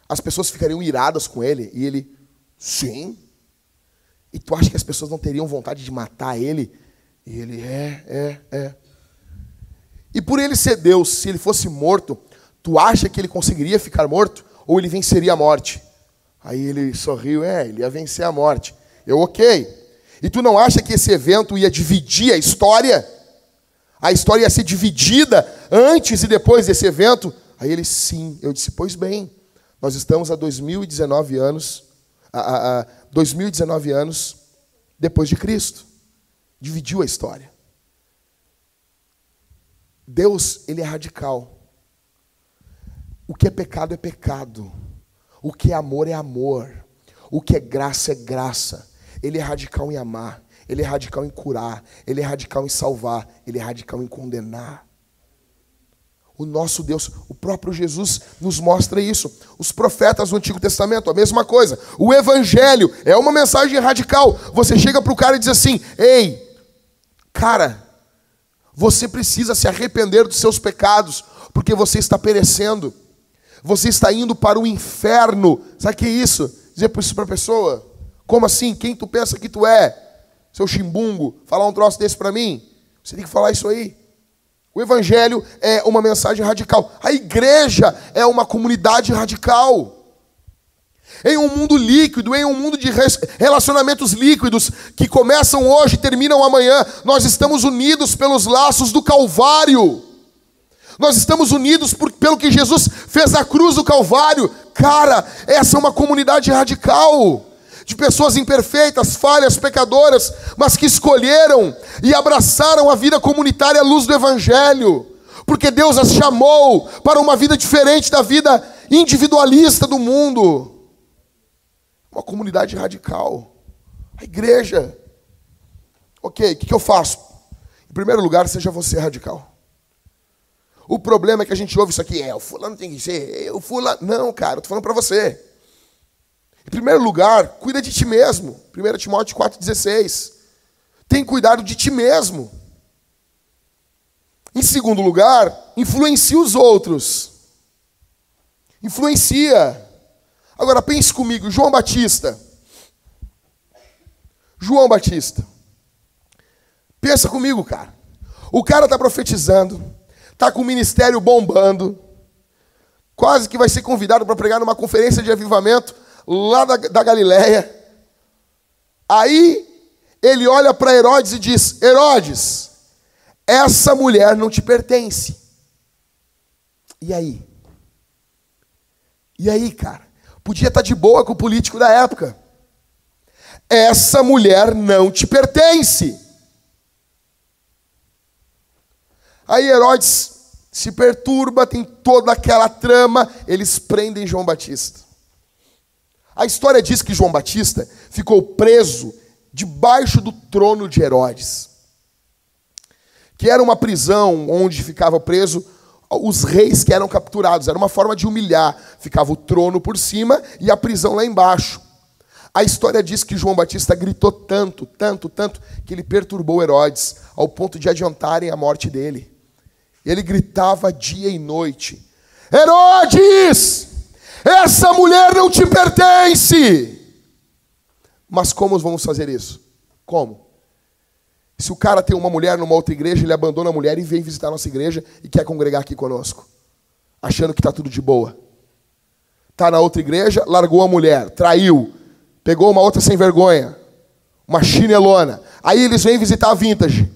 as pessoas ficariam iradas com ele? E ele, sim. E tu acha que as pessoas não teriam vontade de matar ele? E ele, é. E por ele ser Deus, se ele fosse morto, tu acha que ele conseguiria ficar morto? Ou ele venceria a morte? Aí ele sorriu, ele ia vencer a morte. Eu, ok. E tu não acha que esse evento ia dividir a história? A história ia ser dividida antes e depois desse evento? Aí ele, sim. Eu disse, pois bem, nós estamos há 2019 anos, 2019 anos depois de Cristo. Dividiu a história. Deus, ele é radical. O que é pecado é pecado. O que é amor é amor. O que é graça é graça. Ele é radical em amar. Ele é radical em curar. Ele é radical em salvar. Ele é radical em condenar. O nosso Deus, o próprio Jesus nos mostra isso. Os profetas do Antigo Testamento, a mesma coisa. O Evangelho é uma mensagem radical. Você chega para o cara e diz assim, ei, cara, você precisa se arrepender dos seus pecados, porque você está perecendo. Você está indo para o inferno. Sabe o que é isso? Dizer isso para a pessoa. Como assim? Quem tu pensa que tu é? Seu chimbungo, falar um troço desse para mim? Você tem que falar isso aí. O Evangelho é uma mensagem radical. A igreja é uma comunidade radical. Em um mundo líquido, em um mundo de relacionamentos líquidos, que começam hoje e terminam amanhã, nós estamos unidos pelos laços do Calvário. Nós estamos unidos pelo que Jesus fez na cruz do Calvário. Cara, essa é uma comunidade radical. De pessoas imperfeitas, falhas, pecadoras, mas que escolheram e abraçaram a vida comunitária à luz do Evangelho. Porque Deus as chamou para uma vida diferente da vida individualista do mundo. Uma comunidade radical. A igreja. Ok, o que eu faço? Em primeiro lugar, seja você radical. O problema é que a gente ouve isso aqui, o fulano tem que ser, o fulano... Não, cara, eu estou falando para você. Em primeiro lugar, cuida de ti mesmo. 1 Timóteo 4,16. Tem cuidado de ti mesmo. Em segundo lugar, influencia os outros. Influencia. Agora pense comigo, João Batista. João Batista. Pensa comigo, cara. O cara está profetizando, está com o ministério bombando, quase que vai ser convidado para pregar numa conferência de avivamento lá da Galileia. Aí ele olha para Herodes e diz: Herodes, essa mulher não te pertence. E aí? E aí, cara? Podia estar de boa com o político da época. Essa mulher não te pertence. Aí Herodes se perturba, tem toda aquela trama, eles prendem João Batista. A história diz que João Batista ficou preso debaixo do trono de Herodes, que era uma prisão onde ficava preso os reis que eram capturados. Era uma forma de humilhar. Ficava o trono por cima e a prisão lá embaixo. A história diz que João Batista gritou tanto, que ele perturbou Herodes, ao ponto de adiantarem a morte dele. Ele gritava dia e noite: Herodes, essa mulher não te pertence. Mas como vamos fazer isso? Como? Se o cara tem uma mulher numa outra igreja, ele abandona a mulher e vem visitar a nossa igreja e quer congregar aqui conosco, achando que está tudo de boa. Está na outra igreja, largou a mulher, traiu, pegou uma outra sem vergonha, uma chinelona. Aí eles vêm visitar a Vintage.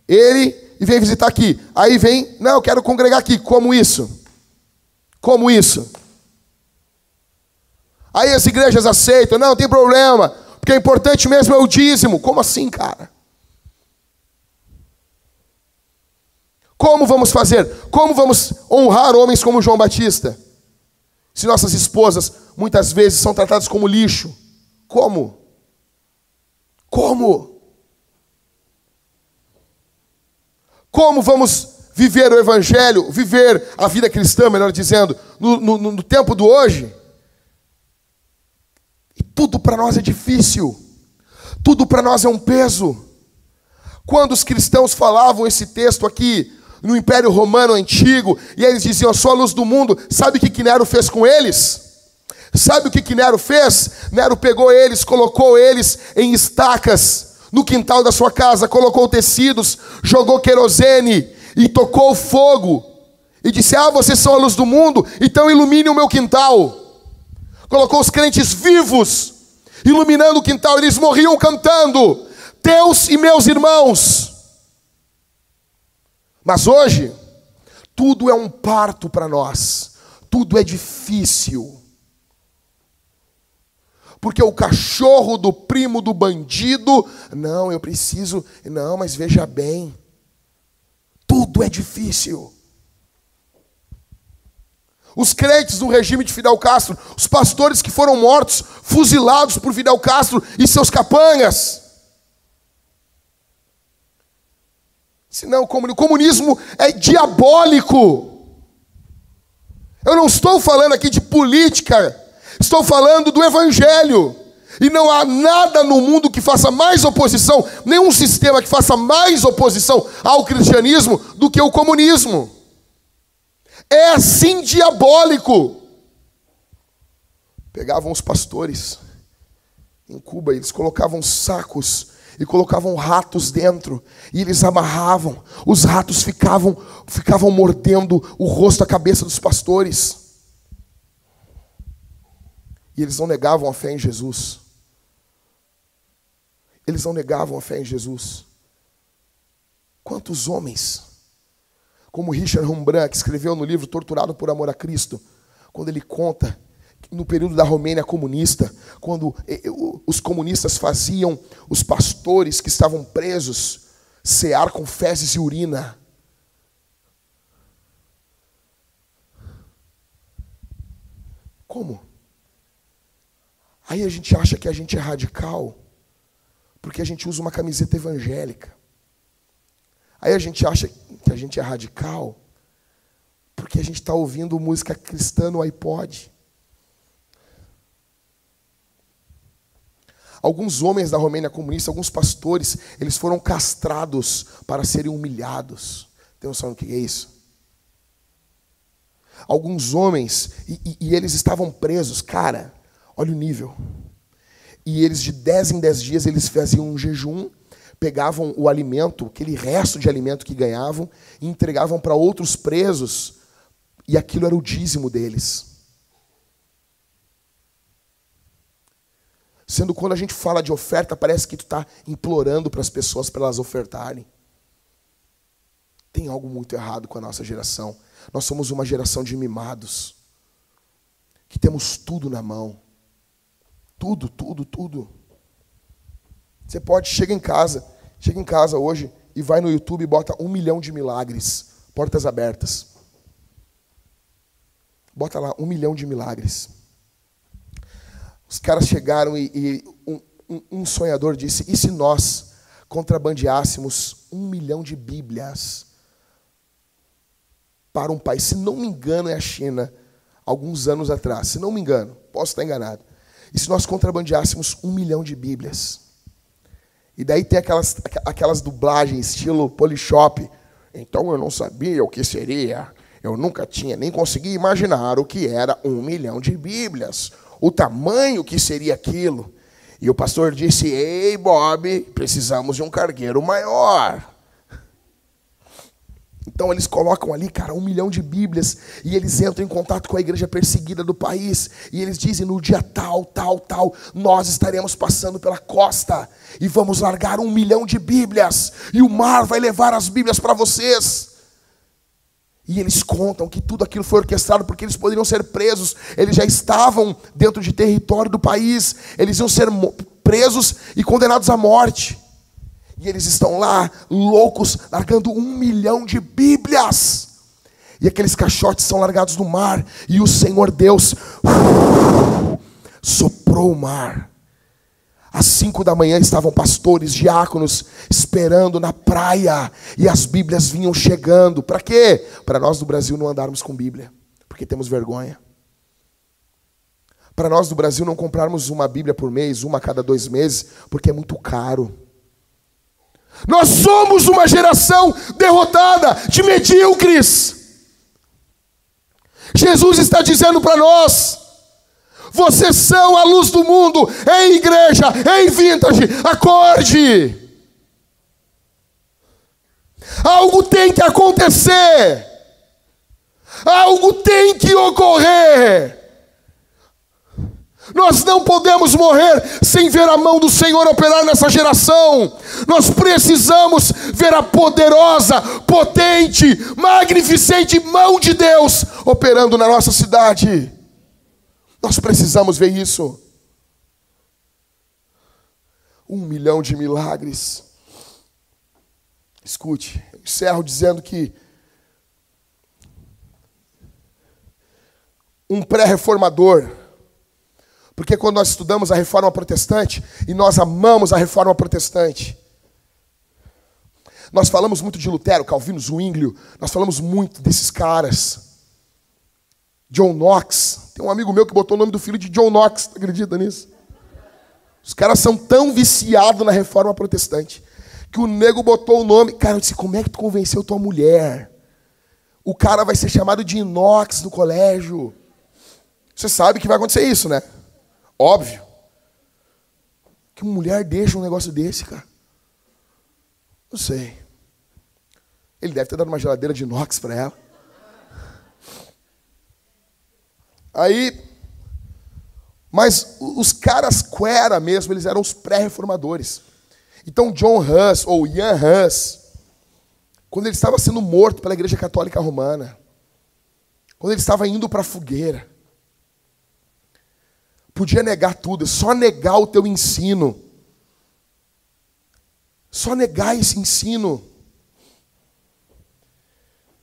Ele vem visitar aqui. Aí vem, não, eu quero congregar aqui. Como isso? Como isso? Aí as igrejas aceitam, não tem problema, porque o importante mesmo é o dízimo. Como assim, cara? Como vamos fazer? Como vamos honrar homens como João Batista? Se nossas esposas muitas vezes são tratadas como lixo. Como? Como? Como vamos viver o evangelho, viver a vida cristã, melhor dizendo, no tempo do hoje? E tudo para nós é difícil. Tudo para nós é um peso. Quando os cristãos falavam esse texto aqui, no Império Romano Antigo, e eles diziam, eu sou a luz do mundo, sabe o que Nero fez com eles? Sabe o que Nero fez? Nero pegou eles, colocou eles em estacas, no quintal da sua casa, colocou tecidos, jogou querosene, e tocou fogo, e disse, vocês são a luz do mundo, então ilumine o meu quintal. Colocou os crentes vivos, iluminando o quintal, eles morriam cantando, teus e meus irmãos. Mas hoje, tudo é um parto para nós. Tudo é difícil. Porque o cachorro do primo do bandido, não, eu preciso, não, mas veja bem. Tudo é difícil. Os crentes do regime de Fidel Castro, os pastores que foram mortos, fuzilados por Fidel Castro e seus capangas. Senão, o comunismo é diabólico. Eu não estou falando aqui de política, estou falando do evangelho. E não há nada no mundo que faça mais oposição, nenhum sistema que faça mais oposição ao cristianismo do que o comunismo. É assim diabólico. Pegavam os pastores em Cuba, eles colocavam sacos e colocavam ratos dentro, e eles amarravam, os ratos ficavam mordendo o rosto, a cabeça dos pastores. E eles não negavam a fé em Jesus. Eles não negavam a fé em Jesus. Quantos homens, como Richard Rembrandt, que escreveu no livro Torturado por Amor a Cristo, quando ele conta no período da Romênia comunista, quando os comunistas faziam os pastores que estavam presos cear com fezes e urina. Como? Aí a gente acha que a gente é radical, porque a gente usa uma camiseta evangélica. Aí a gente acha que a gente é radical, porque a gente está ouvindo música cristã no iPod. Alguns homens da Romênia comunista, alguns pastores, eles foram castrados para serem humilhados. Tem noção do que é isso? Alguns homens, e eles estavam presos, cara, olha o nível. E eles de 10 em 10 dias, eles faziam um jejum, pegavam o alimento, aquele resto de alimento que ganhavam, e entregavam para outros presos, e aquilo era o dízimo deles. Sendo quando a gente fala de oferta, parece que tu está implorando para as pessoas para elas ofertarem. Tem algo muito errado com a nossa geração. Nós somos uma geração de mimados, que temos tudo na mão. Tudo, tudo, tudo. Você chega em casa hoje e vai no YouTube e bota 1 milhão de milagres, portas abertas. Bota lá, 1 milhão de milagres. Os caras chegaram e um sonhador disse, e se nós contrabandeássemos 1 milhão de Bíblias para um país, se não me engano é a China, alguns anos atrás, se não me engano, posso estar enganado, e se nós contrabandeássemos 1 milhão de Bíblias? E daí tem aquelas dublagens estilo Polishop, então eu não sabia o que seria, eu nunca tinha nem conseguia imaginar o que era 1 milhão de Bíblias, o tamanho que seria aquilo. E o pastor disse: ei, Bob, precisamos de um cargueiro maior. Então eles colocam ali, cara, 1 milhão de Bíblias, e eles entram em contato com a igreja perseguida do país, e eles dizem: no dia tal, nós estaremos passando pela costa, e vamos largar 1 milhão de Bíblias, e o mar vai levar as Bíblias para vocês. E eles contam que tudo aquilo foi orquestrado porque eles poderiam ser presos. Eles já estavam dentro de território do país. Eles iam ser presos e condenados à morte. E eles estão lá, loucos, largando 1 milhão de Bíblias. E aqueles caixotes são largados no mar. E o Senhor Deus soprou o mar. Às 5 da manhã estavam pastores, diáconos, esperando na praia. E as Bíblias vinham chegando. Para quê? Para nós do Brasil não andarmos com Bíblia, porque temos vergonha. Para nós do Brasil não comprarmos uma Bíblia por mês, uma a cada 2 meses, porque é muito caro. Nós somos uma geração derrotada, de medíocres. Jesus está dizendo para nós: vocês são a luz do mundo. Ei, igreja, ei, Vintage, acorde. Algo tem que acontecer. Algo tem que ocorrer. Nós não podemos morrer sem ver a mão do Senhor operar nessa geração. Nós precisamos ver a poderosa, potente, magnificente mão de Deus operando na nossa cidade. Nós precisamos ver isso. 1 milhão de milagres. Escute, eu encerro dizendo que um pré-reformador, porque quando nós estudamos a Reforma Protestante, e nós amamos a Reforma Protestante, nós falamos muito de Lutero, Calvino, Zwinglio, nós falamos muito desses caras. John Knox, tem um amigo meu que botou o nome do filho de John Knox, tu acredita nisso? Os caras são tão viciados na Reforma Protestante, que o nego botou o nome. Cara, eu disse: como é que tu convenceu tua mulher? O cara vai ser chamado de Knox no colégio. Você sabe que vai acontecer isso, né? Óbvio. Que mulher deixa um negócio desse, cara? Não sei. Ele deve ter dado uma geladeira de inox para ela. Aí, mas os caras quera mesmo, eles eram os pré-reformadores. Então John Hus, ou Ian Hus, quando ele estava sendo morto pela Igreja Católica Romana, quando ele estava indo para a fogueira, podia negar tudo, só negar o teu ensino. Só negar esse ensino.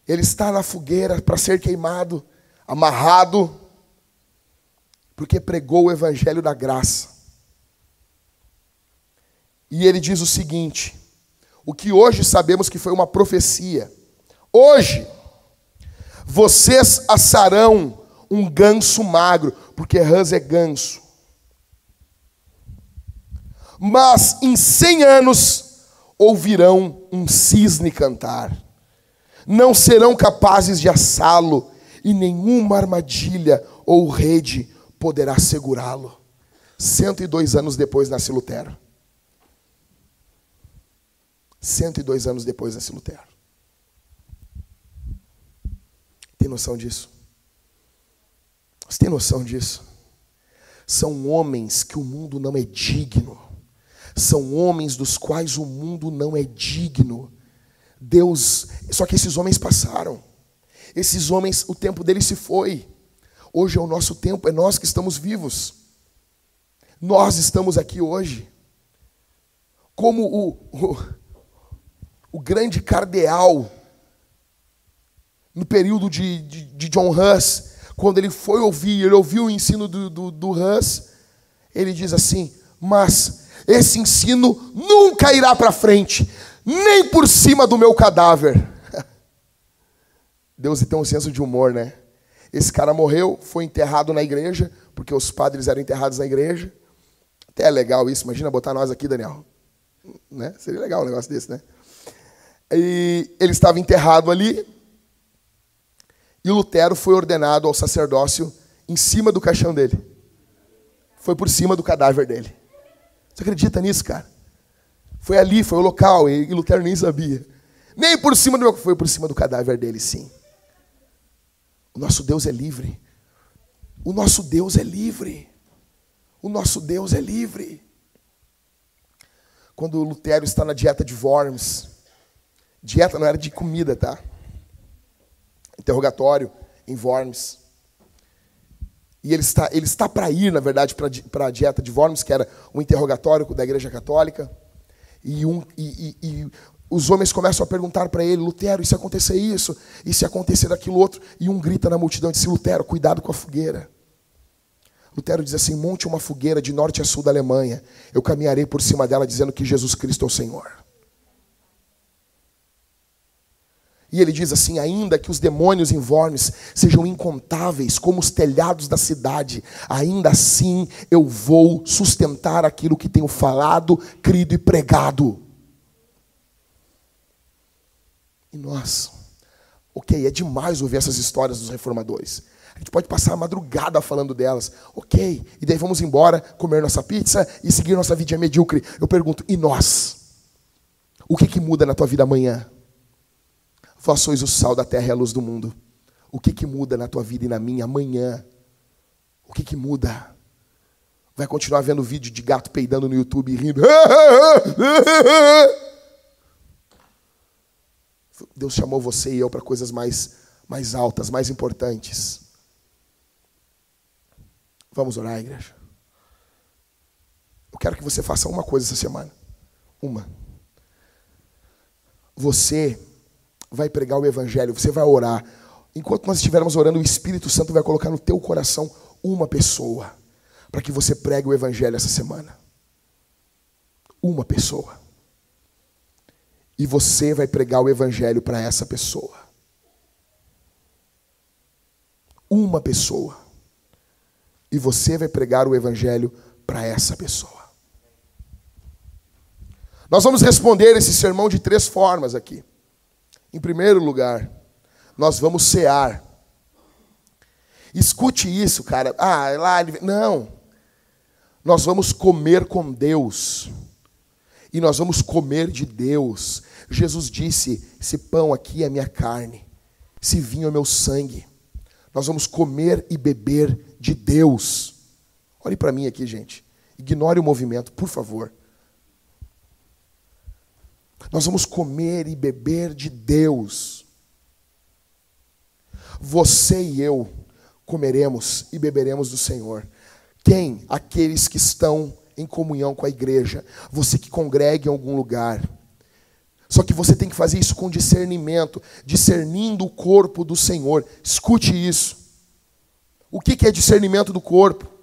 Ele está na fogueira para ser queimado, amarrado, porque pregou o evangelho da graça. E ele diz o seguinte: o que hoje sabemos que foi uma profecia. Hoje, vocês assarão um ganso magro, porque Hus é ganso. Mas em 100 anos ouvirão um cisne cantar. Não serão capazes de assá-lo, e nenhuma armadilha ou rede poderá segurá-lo. 102 anos depois nasce Lutero. 102 anos depois nasce Lutero. Tem noção disso? Você tem noção disso? São homens que o mundo não é digno. São homens dos quais o mundo não é digno. Deus, só que esses homens passaram. Esses homens, o tempo deles se foi. Hoje é o nosso tempo, é nós que estamos vivos. Nós estamos aqui hoje. Como o grande cardeal, no período de John Hus, quando ele foi ouvir, ele ouviu o ensino do Hus, ele diz assim: mas esse ensino nunca irá para frente, nem por cima do meu cadáver. Deus tem um senso de humor, né? Esse cara morreu, foi enterrado na igreja, porque os padres eram enterrados na igreja. Até é legal isso, imagina botar nós aqui, Daniel. Né? Seria legal um negócio desse, né? E ele estava enterrado ali, e Lutero foi ordenado ao sacerdócio em cima do caixão dele. Foi por cima do cadáver dele. Você acredita nisso, cara? Foi ali, foi o local, e Lutero nem sabia. Nem por cima do meu... Foi por cima do cadáver dele, sim. O nosso Deus é livre. O nosso Deus é livre. O nosso Deus é livre. Quando Lutero está na dieta de Worms, dieta não era de comida, tá? Interrogatório em Worms. E ele está para ir, na verdade, para a dieta de Worms, que era um interrogatório da Igreja Católica. E os homens começam a perguntar para ele: Lutero, e se acontecer isso? E se acontecer aquilo outro? E um grita na multidão e diz: Lutero, cuidado com a fogueira. Lutero diz assim: monte uma fogueira de norte a sul da Alemanha. Eu caminharei por cima dela dizendo que Jesus Cristo é o Senhor. E ele diz assim: ainda que os demônios em Worms sejam incontáveis como os telhados da cidade, ainda assim eu vou sustentar aquilo que tenho falado, crido e pregado. E nós, é demais ouvir essas histórias dos reformadores. A gente pode passar a madrugada falando delas. E daí vamos embora, comer nossa pizza e seguir nossa vida medíocre. Eu pergunto, e nós? O que muda na tua vida amanhã? Vós sois o sal da terra e a luz do mundo. O que muda na tua vida e na minha amanhã? O que muda? Vai continuar vendo vídeo de gato peidando no YouTube e rindo? Deus chamou você e eu para coisas mais altas, mais importantes. Vamos orar, igreja? Eu quero que você faça uma coisa essa semana. Uma. Você vai pregar o evangelho, você vai orar. Enquanto nós estivermos orando, o Espírito Santo vai colocar no teu coração uma pessoa para que você pregue o evangelho essa semana. Uma pessoa. E você vai pregar o evangelho para essa pessoa. Uma pessoa. E você vai pregar o evangelho para essa pessoa. Nós vamos responder esse sermão de 3 formas aqui. Em primeiro lugar, nós vamos cear. Escute isso, cara. Não. Nós vamos comer com Deus. E nós vamos comer de Deus. Jesus disse: esse pão aqui é minha carne, esse vinho é meu sangue. Nós vamos comer e beber de Deus. Olhe para mim aqui, gente. Ignore o movimento, por favor. Nós vamos comer e beber de Deus. Você e eu comeremos e beberemos do Senhor. Quem? Aqueles que estão em comunhão com a igreja. Você que congrega em algum lugar. Só que você tem que fazer isso com discernimento, discernindo o corpo do Senhor. Escute isso. O que é discernimento do corpo?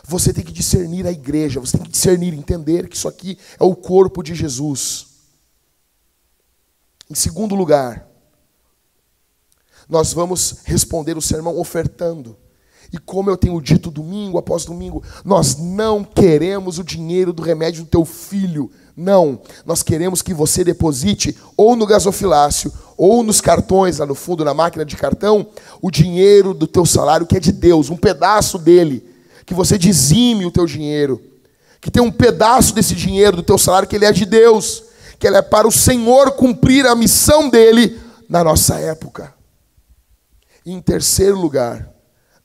Você tem que discernir a igreja, você tem que discernir, entender que isso aqui é o corpo de Jesus. Em segundo lugar, nós vamos responder o sermão ofertando. E como eu tenho dito domingo após domingo, nós não queremos o dinheiro do remédio do teu filho. Não, nós queremos que você deposite ou no gasofilácio, ou nos cartões lá no fundo, na máquina de cartão, o dinheiro do teu salário que é de Deus, um pedaço dele. Que você dizime o teu dinheiro. Que tem um pedaço desse dinheiro do teu salário que ele é de Deus. Que ele é para o Senhor cumprir a missão dele na nossa época. E em terceiro lugar,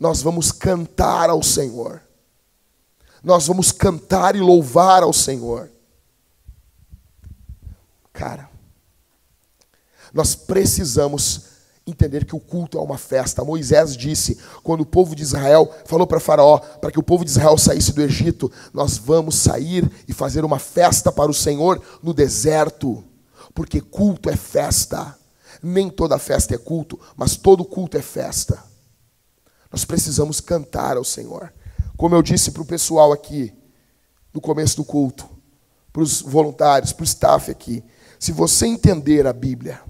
nós vamos cantar ao Senhor. Nós vamos cantar e louvar ao Senhor. Cara, nós precisamos entender que o culto é uma festa. Moisés disse, quando o povo de Israel falou para Faraó, para que o povo de Israel saísse do Egito, nós vamos sair e fazer uma festa para o Senhor no deserto, porque culto é festa. Nem toda festa é culto, mas todo culto é festa. Nós precisamos cantar ao Senhor. Como eu disse para o pessoal aqui, no começo do culto, para os voluntários, para o staff aqui, se você entender a Bíblia,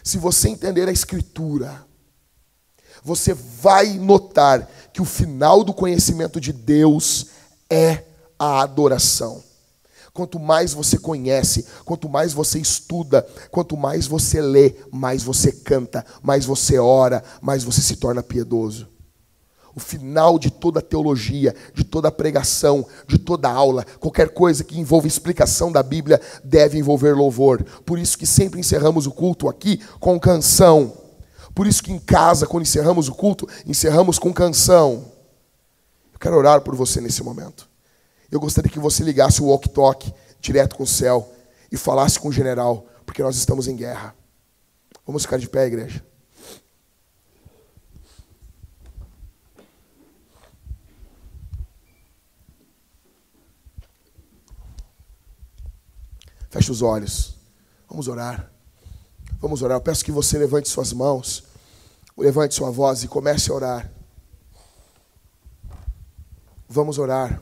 se você entender a Escritura, você vai notar que o final do conhecimento de Deus é a adoração. Quanto mais você conhece, quanto mais você estuda, quanto mais você lê, mais você canta, mais você ora, mais você se torna piedoso. O final de toda teologia, de toda pregação, de toda aula, qualquer coisa que envolva explicação da Bíblia, deve envolver louvor. Por isso que sempre encerramos o culto aqui com canção. Por isso que em casa, quando encerramos o culto, encerramos com canção. Eu quero orar por você nesse momento. Eu gostaria que você ligasse o walkie-talkie direto com o céu e falasse com o general, porque nós estamos em guerra. Vamos ficar de pé, igreja. Feche os olhos. Vamos orar. Vamos orar. Eu peço que você levante suas mãos, levante sua voz e comece a orar. Vamos orar.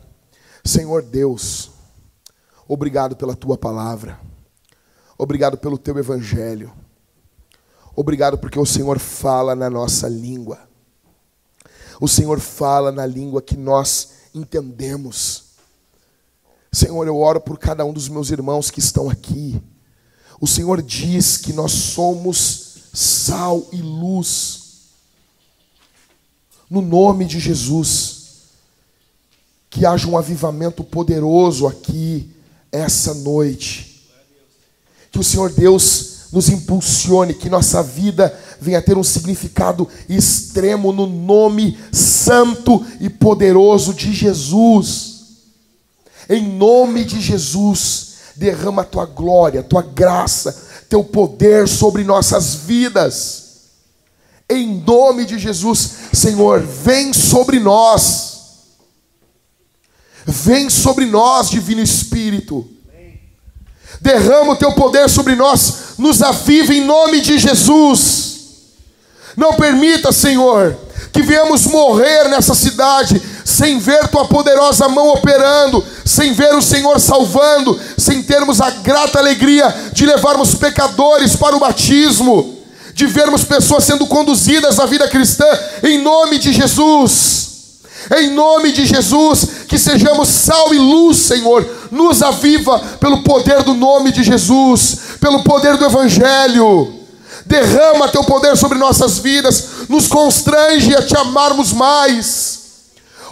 Senhor Deus, obrigado pela tua palavra. Obrigado pelo teu evangelho. Obrigado porque o Senhor fala na nossa língua. O Senhor fala na língua que nós entendemos. Senhor, eu oro por cada um dos meus irmãos que estão aqui. O Senhor diz que nós somos sal e luz. No nome de Jesus, que haja um avivamento poderoso aqui, essa noite. Que o Senhor Deus nos impulsione, que nossa vida venha ter um significado extremo no nome santo e poderoso de Jesus. Em nome de Jesus, derrama a tua glória, a tua graça, teu poder sobre nossas vidas. Em nome de Jesus, Senhor, vem sobre nós. Vem sobre nós, Divino Espírito. Derrama o teu poder sobre nós, nos aviva em nome de Jesus. Não permita, Senhor, que venhamos morrer nessa cidade sem ver tua poderosa mão operando, sem ver o Senhor salvando, sem termos a grata alegria de levarmos pecadores para o batismo, de vermos pessoas sendo conduzidas na vida cristã, em nome de Jesus. Em nome de Jesus, que sejamos sal e luz, Senhor. Nos aviva pelo poder do nome de Jesus, pelo poder do Evangelho. Derrama teu poder sobre nossas vidas, nos constrange a te amarmos mais.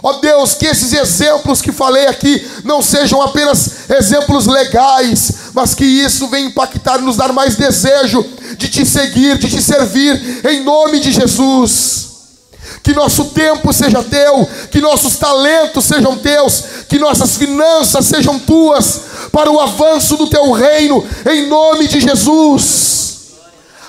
Ó Deus, que esses exemplos que falei aqui não sejam apenas exemplos legais, mas que isso venha impactar e nos dar mais desejo de te seguir, de te servir, em nome de Jesus. Que nosso tempo seja teu, que nossos talentos sejam teus, que nossas finanças sejam tuas, para o avanço do teu reino, em nome de Jesus.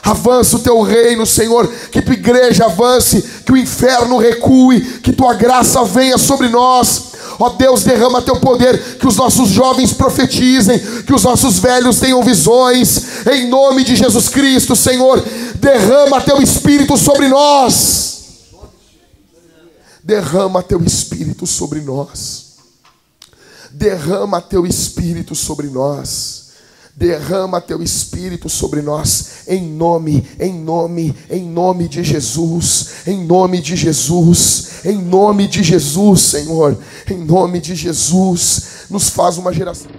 Avança o teu reino, Senhor, que tua igreja avance, que o inferno recue, que tua graça venha sobre nós. Ó Deus, derrama teu poder, que os nossos jovens profetizem, que os nossos velhos tenham visões, em nome de Jesus Cristo, Senhor. Derrama teu Espírito sobre nós. Derrama teu Espírito sobre nós. Derrama teu Espírito sobre nós. Derrama teu Espírito sobre nós, em nome de Jesus, em nome de Jesus, em nome de Jesus, Senhor, em nome de Jesus, nos faz uma geração.